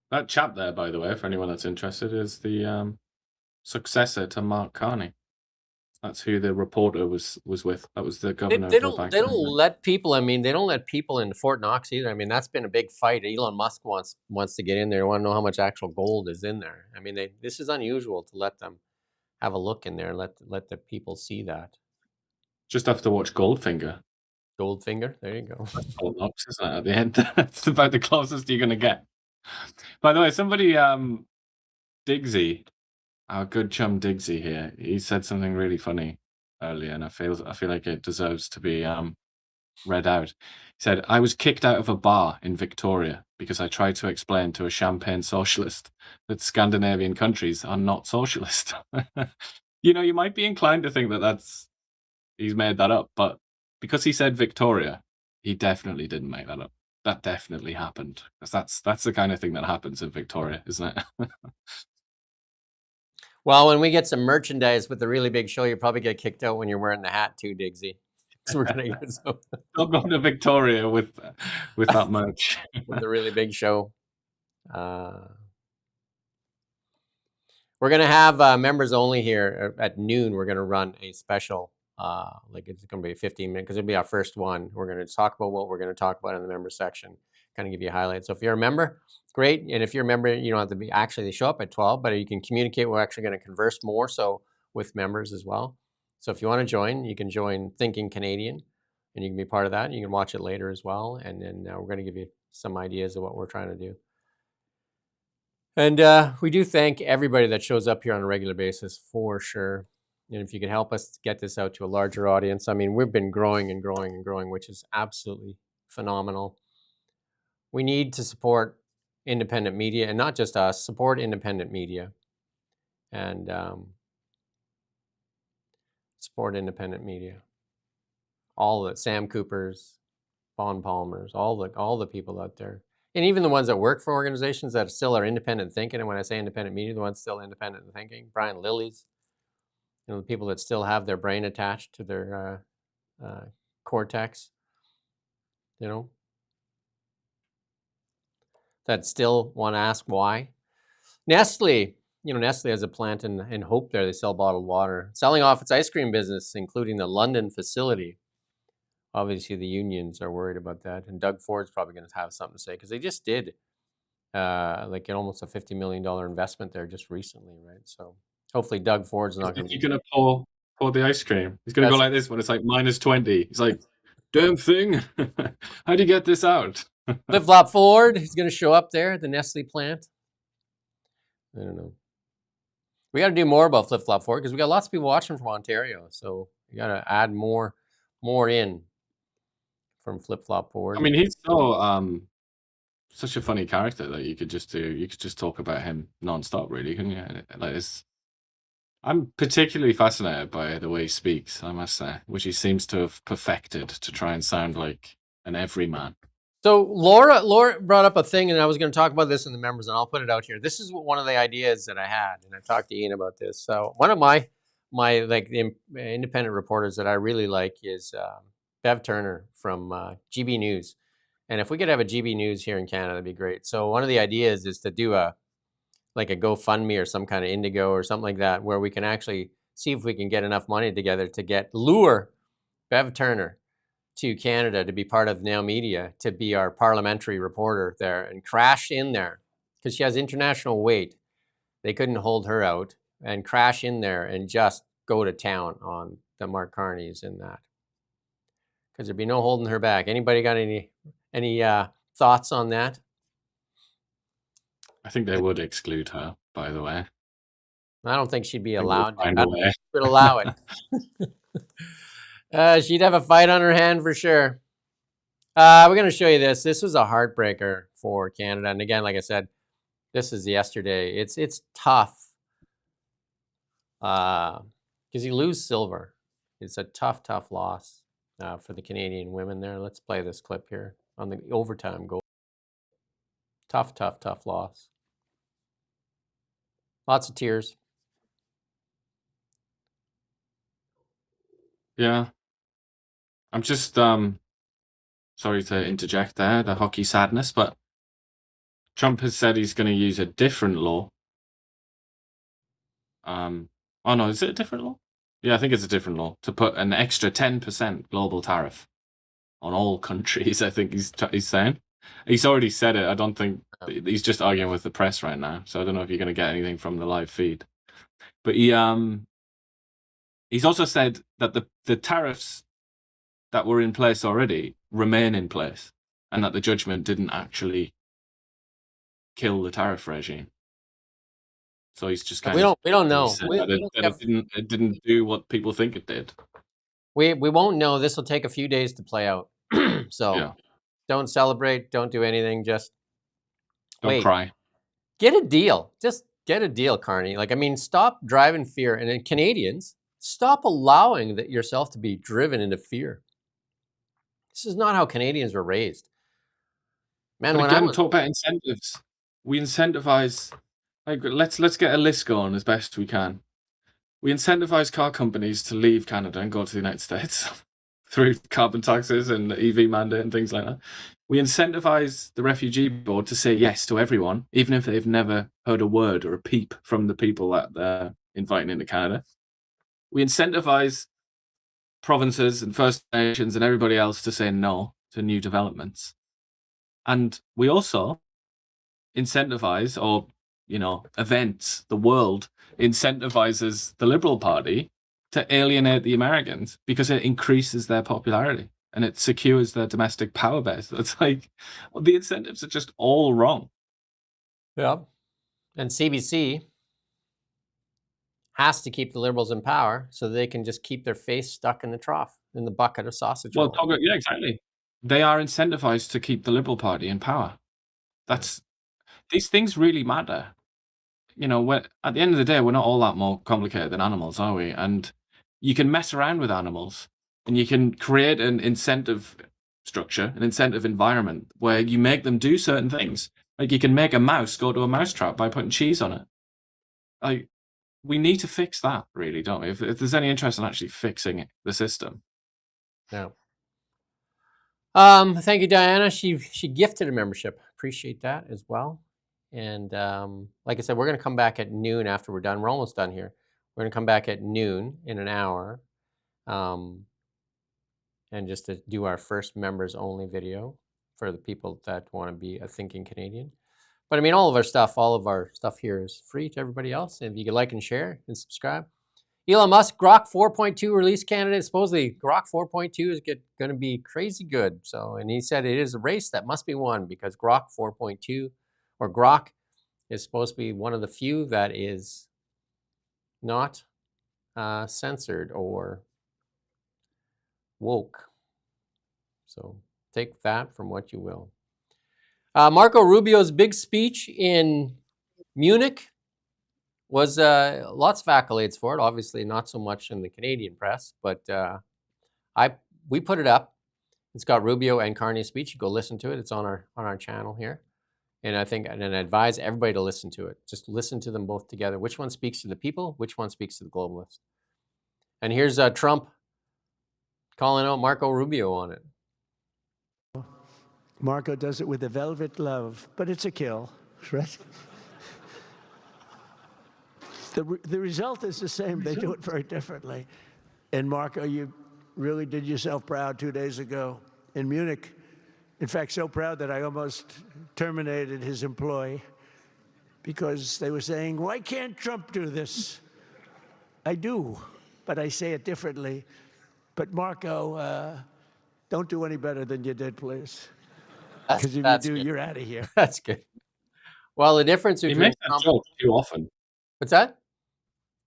That chap there, by the way, for anyone that's interested, is the successor to Mark Carney. That's who the reporter was with. That was the governor. They don't let people. I mean, they don't let people into Fort Knox either. I mean, that's been a big fight. Elon Musk wants to get in there. They want to know how much actual gold is in there. I mean, this is unusual to let them have a look in there and let the people see that. Just have to watch Goldfinger. Goldfinger, there you go. That's Fort Knox, isn't it? At the end, that's about the closest you're going to get. By the way, somebody, Diggsy, our good chum Diggsy here, he said something really funny earlier, and I feel like it deserves to be read out. He said, "I was kicked out of a bar in Victoria because I tried to explain to a champagne socialist that Scandinavian countries are not socialist." You might be inclined to think that he's made that up, but because he said Victoria, he definitely didn't make that up. That definitely happened. Because that's the kind of thing that happens in Victoria, isn't it? Well, when we get some merchandise with the really big show, you probably get kicked out when you're wearing the hat too, Diggsy. So we're gonna get some. Don't go to Victoria with that merch. With the really big show. We're gonna have members only here at noon. We're gonna run a special. It's gonna be a 15-minute because it'll be our first one. We're gonna talk about what we're gonna talk about in the member section. Kind of give you a highlight. So if you're a member, great. And if you're a member, you don't have to be actually show up at 12, but you can communicate. We're actually going to converse more so with members as well. So if you want to join, you can join Thinking Canadian, and you can be part of that. You can watch it later as well. And then we're going to give you some ideas of what we're trying to do. And we do thank everybody that shows up here on a regular basis for sure. And if you could help us get this out to a larger audience, I mean, we've been growing and growing and growing, which is absolutely phenomenal. We need to support independent media, and not just us, support independent media and support independent media. All the Sam Coopers, Vaughn Palmers, all the people out there. And even the ones that work for organizations that still are independent thinking. And when I say independent media, the ones still independent thinking. Brian Lilly's, the people that still have their brain attached to their cortex, that still want to ask why. Nestle, Nestle has a plant in Hope there. They sell bottled water, selling off its ice cream business, including the London facility. Obviously, the unions are worried about that. And Doug Ford's probably going to have something to say because they just did almost a $50 million investment there just recently, right? So hopefully Doug Ford's not going to... You're going to pour the ice cream. He's going to go like this when it's like -20. He's like, damn thing. How do you get this out? Flip-flop Ford, he's going to show up there at the Nestle plant. I don't know. We got to do more about Flip-flop Ford because we got lots of people watching from Ontario. So we got to add more in from Flip Flop Forward. I mean, he's so such a funny character that you could just talk about him nonstop, really, couldn't you? Like, I'm particularly fascinated by the way he speaks, I must say, which he seems to have perfected to try and sound like an everyman. So Laura brought up a thing, and I was going to talk about this in the members, and I'll put it out here. This is one of the ideas that I had, and I talked to Ian about this. So one of my like independent reporters that I really like is Bev Turner from GB News. And if we could have a GB News here in Canada, that'd be great. So one of the ideas is to do a GoFundMe or some kind of Indigo or something like that, where we can actually see if we can get enough money together to lure Bev Turner to Canada to be part of Now Media, to be our parliamentary reporter there and crash in there because she has international weight. They couldn't hold her out, and crash in there and just go to town on the Mark Carneys and that, because there'd be no holding her back. Anybody got any thoughts on that? I think they would exclude her, by the way. I don't think she'd be I think allowed. they'd find a way. Would allow it. She'd have a fight on her hand for sure. We're going to show you this. This was a heartbreaker for Canada. And again, like I said, this is yesterday. It's tough because you lose silver. It's a tough loss for the Canadian women there. Let's play this clip here on the overtime goal. Tough loss. Lots of tears. Yeah. I'm just sorry to interject there, the hockey sadness, but Trump has said he's going to use a different law. Oh no, is it a different law? Yeah, I think it's a different law to put an extra 10% global tariff on all countries. I think he's saying. He's already said it. I don't think he's just arguing with the press right now. So I don't know if you're going to get anything from the live feed. But he's also said that the tariffs that were in place already remain in place, and that the judgment didn't actually kill the tariff regime. So he's just kind of... We don't know. It didn't do what people think it did. We won't know. This will take a few days to play out. So yeah. Don't celebrate. Don't do anything. Just don't cry. Get a deal. Just get a deal, Carney. Like, I mean, stop driving fear. And then Canadians, stop allowing yourself to be driven into fear. This is not how Canadians were raised. Man, when again, talk about incentives. We incentivize... Like, let's get a list going as best we can. We incentivize car companies to leave Canada and go to the United States through carbon taxes and EV mandate and things like that. We incentivize the refugee board to say yes to everyone, even if they've never heard a word or a peep from the people that they're inviting into Canada. We incentivize provinces and First Nations and everybody else to say no to new developments. And we also incentivize, or events, the world incentivizes the Liberal Party to alienate the Americans because it increases their popularity and it secures their domestic power base. It's like, well, the incentives are just all wrong. Yeah. And CBC has to keep the Liberals in power so they can just keep their face stuck in the trough, in the bucket of sausage. Well, yeah, exactly. They are incentivized to keep the Liberal Party in power. These things really matter. At the end of the day, we're not all that more complicated than animals, are we? And you can mess around with animals and you can create an incentive structure, an incentive environment where you make them do certain things. Like you can make a mouse go to a mousetrap by putting cheese on it. Like, we need to fix that, really, don't we? If there's any interest in actually fixing the system. Yeah. Thank you, Diana. She gifted a membership. Appreciate that as well. And like I said, we're going to come back at noon after we're done. We're almost done here. We're going to come back at noon in an hour, and just to do our first members only video for the people that want to be a thinking Canadian. But I mean, all of our stuff here is free to everybody else. And if you could like and share and subscribe. Elon Musk, Grok 4.2 release candidate. Supposedly, Grok 4.2 is going to be crazy good. So, and he said it is a race that must be won because Grok 4.2 or Grok is supposed to be one of the few that is not censored or woke. So Take that from what you will. Marco Rubio's big speech in Munich was lots of accolades for it. Obviously, not so much in the Canadian press, but we put it up. It's got Rubio and Carney's speech. You go listen to it. It's on our channel here, and I advise everybody to listen to it. Just listen to them both together. Which one speaks to the people? Which one speaks to the globalists? And here's Trump calling out Marco Rubio on it. Marco does it with a velvet glove, but it's a kill, right? The result is the same. They do it very differently. And Marco, you really did yourself proud 2 days ago in Munich. In fact, so proud that I almost terminated his employ because they were saying, why can't Trump do this? I do, but I say it differently. But Marco, don't do any better than you did, please. Because if you do, you're out of here. That's good. Well, the difference between he makes that joke too often. What's that?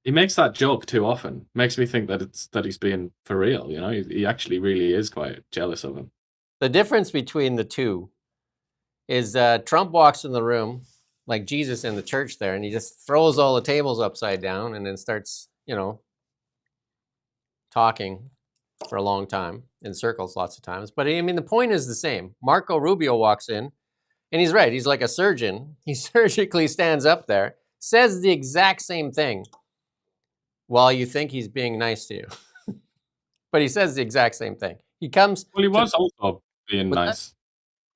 He makes that joke too often. Makes me think that he's being for real. You know, he actually really is quite jealous of him. The difference between the two is Trump walks in the room like Jesus in the church there, and he just throws all the tables upside down and then starts, talking for a long time in circles lots of times. But I mean, the point is the same. Marco Rubio walks in, and he's right. He's like a surgeon. He surgically stands up there, says the exact same thing while you think he's being nice to you. But he says the exact same thing. He comes... Well, he was also being nice.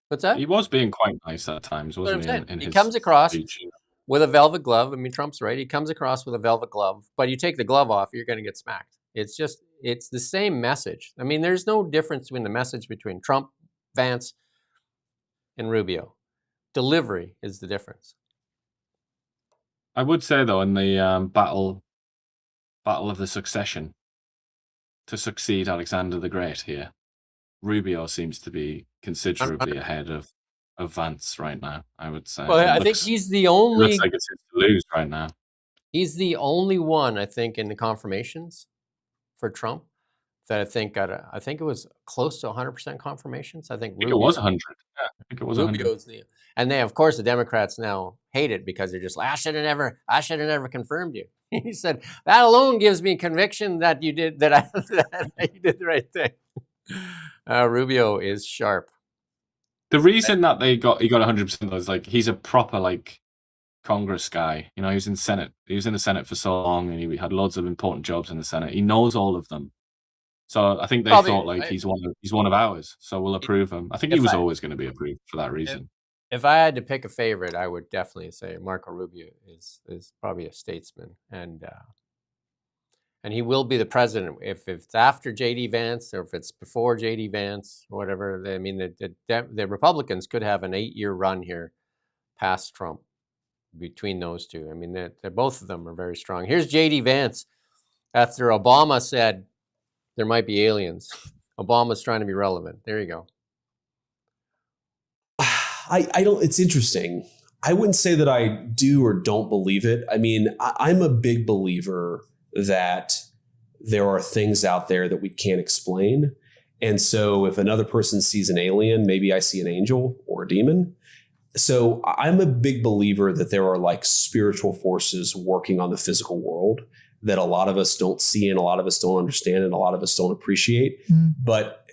What's that? He was being quite nice at times, wasn't he? He comes across with a velvet glove. I mean, Trump's right. He comes across with a velvet glove, but you take the glove off, you're going to get smacked. It's the same message. I mean, there's no difference between the message between Trump, Vance, and Rubio. Delivery is the difference. I would say, though, in the battle of the succession, to succeed Alexander the Great here, Rubio seems to be considerably ahead of Vance right now, I would say. Well, I think he's the only... It looks like it's his to lose right now. He's the only one, I think, in the confirmations for Trump that I think it was close to 100% confirmations. I think it was 100. Yeah, I think it was 100. And they, of course, the Democrats now hate it because they're just like, I should have never confirmed you. He said, that alone gives me conviction that you did, that you did the right thing. Rubio is sharp. The reason that he got 100% was like, he's a proper Congress guy. You know, he was in Senate. He was in the Senate for so long, and he had loads of important jobs in the Senate. He knows all of them. So I think they thought he's one of ours. So we'll approve him. I think he was always going to be approved for that reason. If I had to pick a favorite, I would definitely say Marco Rubio is probably a statesman, and he will be the president if it's after J.D. Vance or if it's before J.D. Vance or whatever. I mean, the Republicans could have an 8-year run here past Trump between those two. I mean, they're both of them are very strong. Here's J.D. Vance after Obama said there might be aliens. Obama's trying to be relevant. There you go. I don't. It's interesting. I wouldn't say that I do or don't believe it. I mean, I'm a big believer that there are things out there that we can't explain. And so if another person sees an alien, maybe I see an angel or a demon. So I'm a big believer that there are spiritual forces working on the physical world that a lot of us don't see and a lot of us don't understand and a lot of us don't appreciate. But,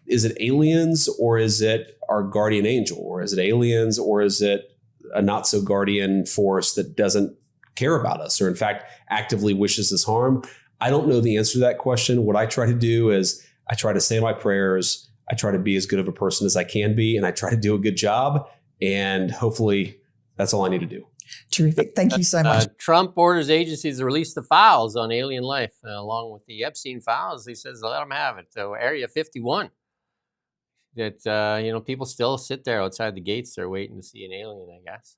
is it aliens or is it our guardian angel, or is it aliens or is it a not so guardian force that doesn't care about us or in fact actively wishes us harm? I don't know the answer to that question. What I try to do is I try to say my prayers. I try to be as good of a person as I can be, and I try to do a good job. And hopefully that's all I need to do. Terrific. Thank you so much. Trump orders agencies to release the files on alien life, along with the Epstein files. He says, let them have it. So Area 51. That, people still sit there outside the gates. They're waiting to see an alien, I guess.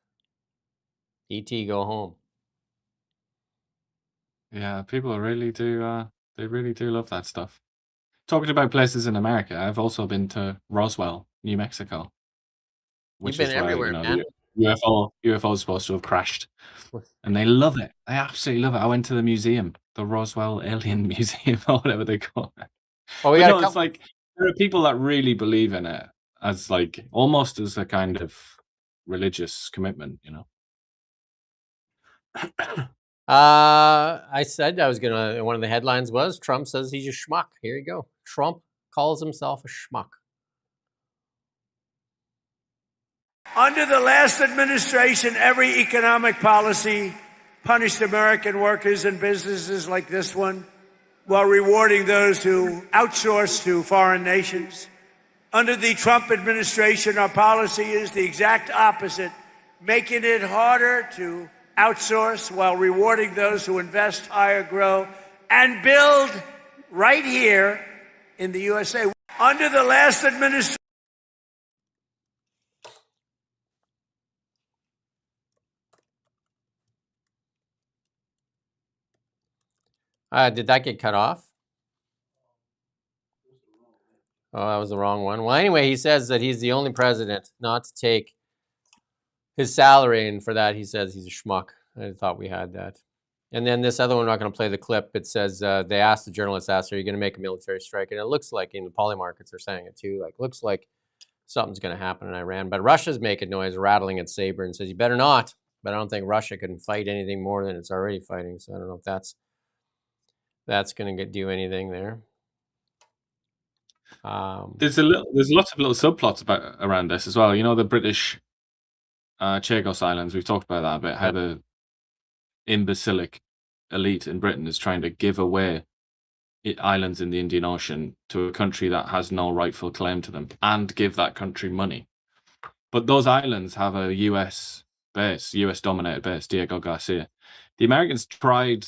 E.T. go home. Yeah, people really do. They really do love that stuff. Talking about places in America, I've also been to Roswell, New Mexico. You've been everywhere, man. UFO is supposed to have crashed, and they love it. They absolutely love it. I went to the museum, the Roswell Alien Museum, or whatever they call it. Oh, we got a couple. It's there are people that really believe in it as like almost as a kind of religious commitment, you know. I said I was gonna. One of the headlines was Trump says he's a schmuck. Here you go. Trump calls himself a schmuck. Under the last administration, every economic policy punished American workers and businesses like this one, while rewarding those who outsource to foreign nations. Under the Trump administration, our policy is the exact opposite, making it harder to outsource while rewarding those who invest, hire, grow, and build right here in the USA. Under the last administration. Did that get cut off? Oh, that was the wrong one. Well, anyway, he says that he's the only president not to take his salary, and for that he says he's a schmuck. I thought we had that. And then this other one, I'm not going to play the clip. It says they asked the journalist, are you going to make a military strike? And it looks like, in the poly markets are saying it too, like looks like something's going to happen in Iran. But Russia's making noise, rattling its saber, and says you better not. But I don't think Russia can fight anything more than it's already fighting. So I don't know if that's going to do anything there. There's lots of little subplots around this as well. You know, the British Chagos Islands. We've talked about that a bit. How the imbecilic elite in Britain is trying to give away islands in the Indian Ocean to a country that has no rightful claim to them, and give that country money. But those islands have a US base, US dominated base, Diego Garcia. The Americans tried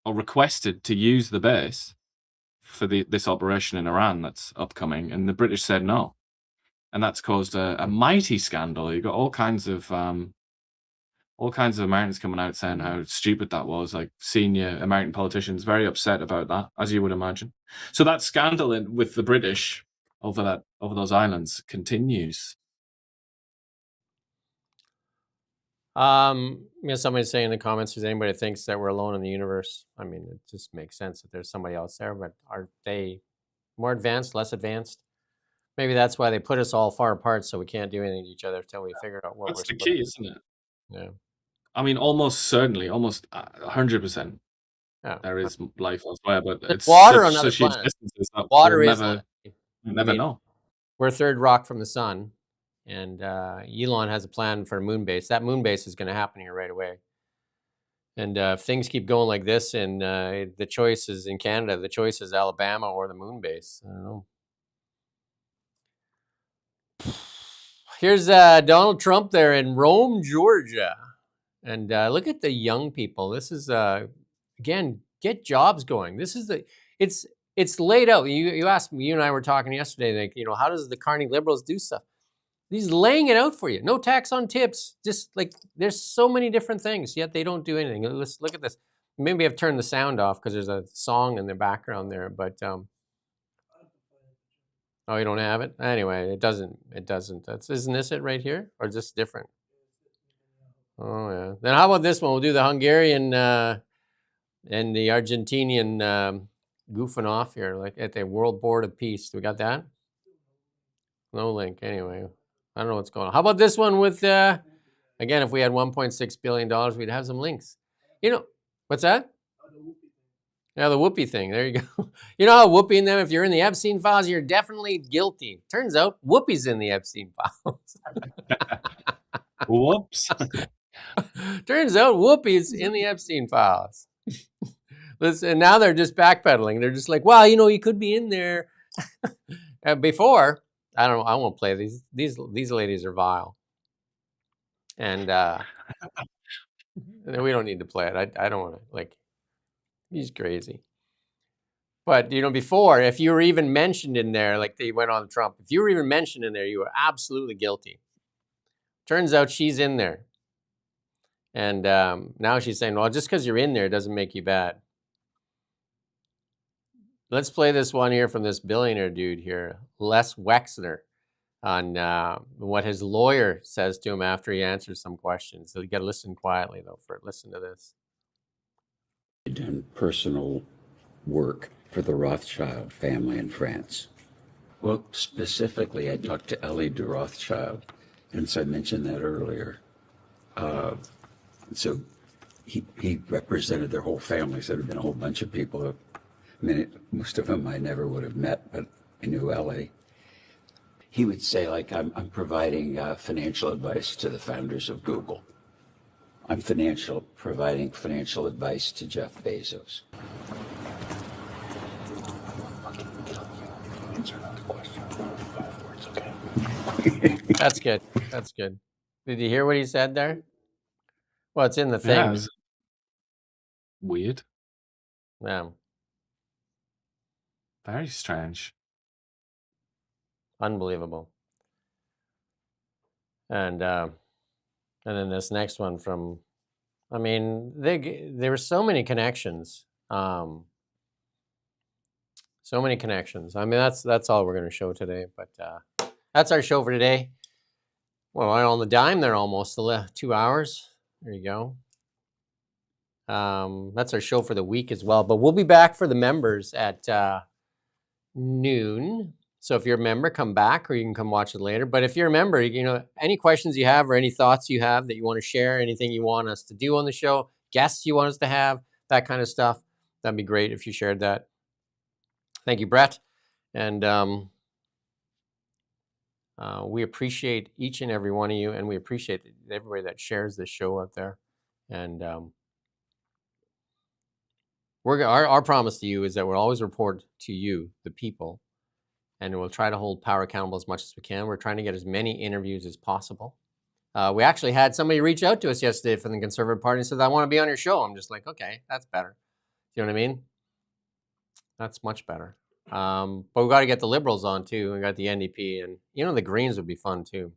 or requested to use the base for this operation in Iran that's upcoming, and the British said no. And that's caused a mighty scandal. You got all kinds of Americans coming out saying how stupid that was, like senior American politicians very upset about that, as you would imagine. So that scandal with the British over those islands continues. Somebody's saying in the comments, is anybody that thinks that we're alone in the universe? I mean, it just makes sense that there's somebody else there, but are they more advanced, less advanced? Maybe that's why they put us all far apart, so we can't do anything to each other until we figure out what That's we're the key, isn't it? Yeah. I mean, almost certainly, almost 100%. Yeah. There is life elsewhere, but it's water on other such huge planets. distances that Water we'll is never know. We're a third rock from the sun, and Elon has a plan for a moon base. That moon base is going to happen here right away. And if things keep going like this, and the choice is in Canada, the choice is Alabama or the moon base. I don't know. Here's Donald Trump there in Rome, Georgia. And look at the young people. This is, again, get jobs going. This is it's laid out. You asked me, you and I were talking yesterday, like, how does the Carney Liberals do stuff? He's laying it out for you. No tax on tips. Just like, there's so many different things, yet they don't do anything. Let's look at this. Maybe I've turned the sound off because there's a song in the background there, but oh, you don't have it? Anyway, it doesn't. Isn't this it right here? Or just different? Oh, yeah. Then how about this one? We'll do the Hungarian and the Argentinian goofing off here, like at the World Board of Peace. We got that? No link. Anyway, I don't know what's going on. How about this one with, again, if we had $1.6 billion, we'd have some links. What's that? Yeah, the Whoopi thing. There you go. You know how Whoopi and them, if you're in the Epstein files, you're definitely guilty. Turns out Whoopi's in the Epstein files. Whoops. Turns out Whoopi's in the Epstein files. And now they're just backpedaling. They're just like, well, you could be in there. Before, I don't know. I won't play these. These ladies are vile. And we don't need to play it. I don't want to, like, he's crazy. But, before, if you were even mentioned in there, like they went on Trump, if you were even mentioned in there, you were absolutely guilty. Turns out she's in there. And now she's saying, well, just because you're in there doesn't make you bad. Let's play this one here from this billionaire dude here, Les Wexner, on what his lawyer says to him after he answers some questions. So you got to listen quietly, though. Listen to this. And personal work for the Rothschild family in France. Well, specifically, I talked to Ellie de Rothschild, and so I mentioned that earlier. So he represented their whole family. So there had been a whole bunch of people. I mean, most of them I never would have met, but I knew Ellie. He would say, like, I'm providing financial advice to the founders of Google. I'm providing financial advice to Jeff Bezos. That's good. That's good. Did you hear what he said there? Well, it's in the thing. Yeah, it was weird. Yeah. Very strange. Unbelievable. And then this next one from, I mean, there were so many connections. So many connections. I mean, that's all we're going to show today. But that's our show for today. Well, right on the dime there, almost 2 hours. There you go. That's our show for the week as well. But we'll be back for the members at noon. So if you're a member, come back, or you can come watch it later. But if you're a member, you know, any questions you have or any thoughts you have that you want to share, anything you want us to do on the show, guests you want us to have, that kind of stuff, that'd be great if you shared that. Thank you, Brett. And we appreciate each and every one of you, and we appreciate everybody that shares this show out there. And our promise to you is that we'll always report to you, the people, and we'll try to hold power accountable as much as we can. We're trying to get as many interviews as possible. We actually had somebody reach out to us yesterday from the Conservative Party and said, I want to be on your show. I'm just like, okay, that's better. You know what I mean? That's much better. But we've got to get the Liberals on too. We got the NDP, and you know, the Greens would be fun too.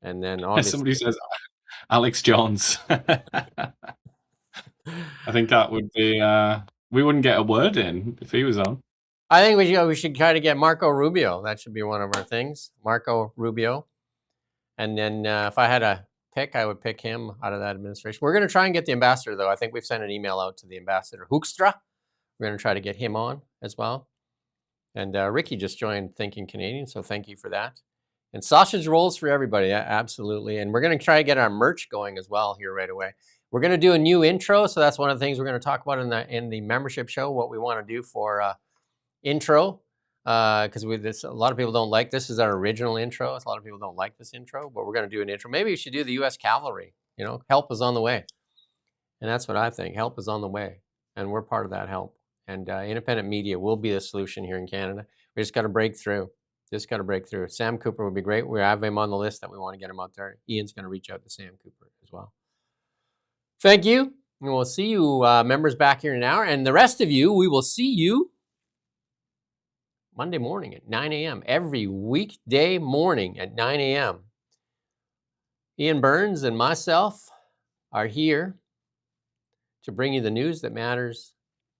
And then obviously, somebody says Alex Jones. I think that would be, we wouldn't get a word in if he was on. I think we should try to get Marco Rubio. That should be one of our things. Marco Rubio. And then if I had a pick, I would pick him out of that administration. We're going to try and get the ambassador, though. I think we've sent an email out to the ambassador, Hoekstra. We're going to try to get him on as well. And Ricky just joined Thinking Canadian, so thank you for that. And sausage rolls for everybody, absolutely. And we're going to try to get our merch going as well here right away. We're going to do a new intro, so that's one of the things we're going to talk about in the membership show, what we want to do for intro, because a lot of people don't like this. Is our original intro. A lot of people don't like this intro, but we're going to do an intro. Maybe we should do the U.S. Cavalry. You know, help is on the way, and that's what I think. Help is on the way, and we're part of that help. And independent media will be the solution here in Canada. We just got to break through. Just got to break through. Sam Cooper would be great. We have him on the list that we want to get him out there. Ian's going to reach out to Sam Cooper as well. Thank you, and we'll see you members back here in an hour. And the rest of you, we will see you Monday morning at 9 a.m. Every weekday morning at 9 a.m. Ian Burns and myself are here to bring you the news that matters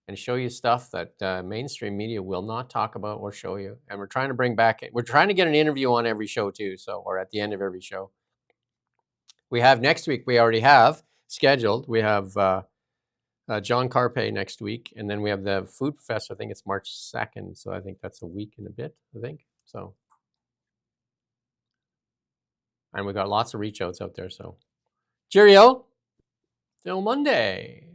and show you stuff that mainstream media will not talk about or show you. And we're trying to get an interview on every show too, or at the end of every show. We have next week, we already have scheduled. We have John Carpe next week, and then we have the Food Fest. I think it's March 2nd, so I think that's a week and a bit, I think. So, and we got lots of reach outs out there, so cheerio till Monday.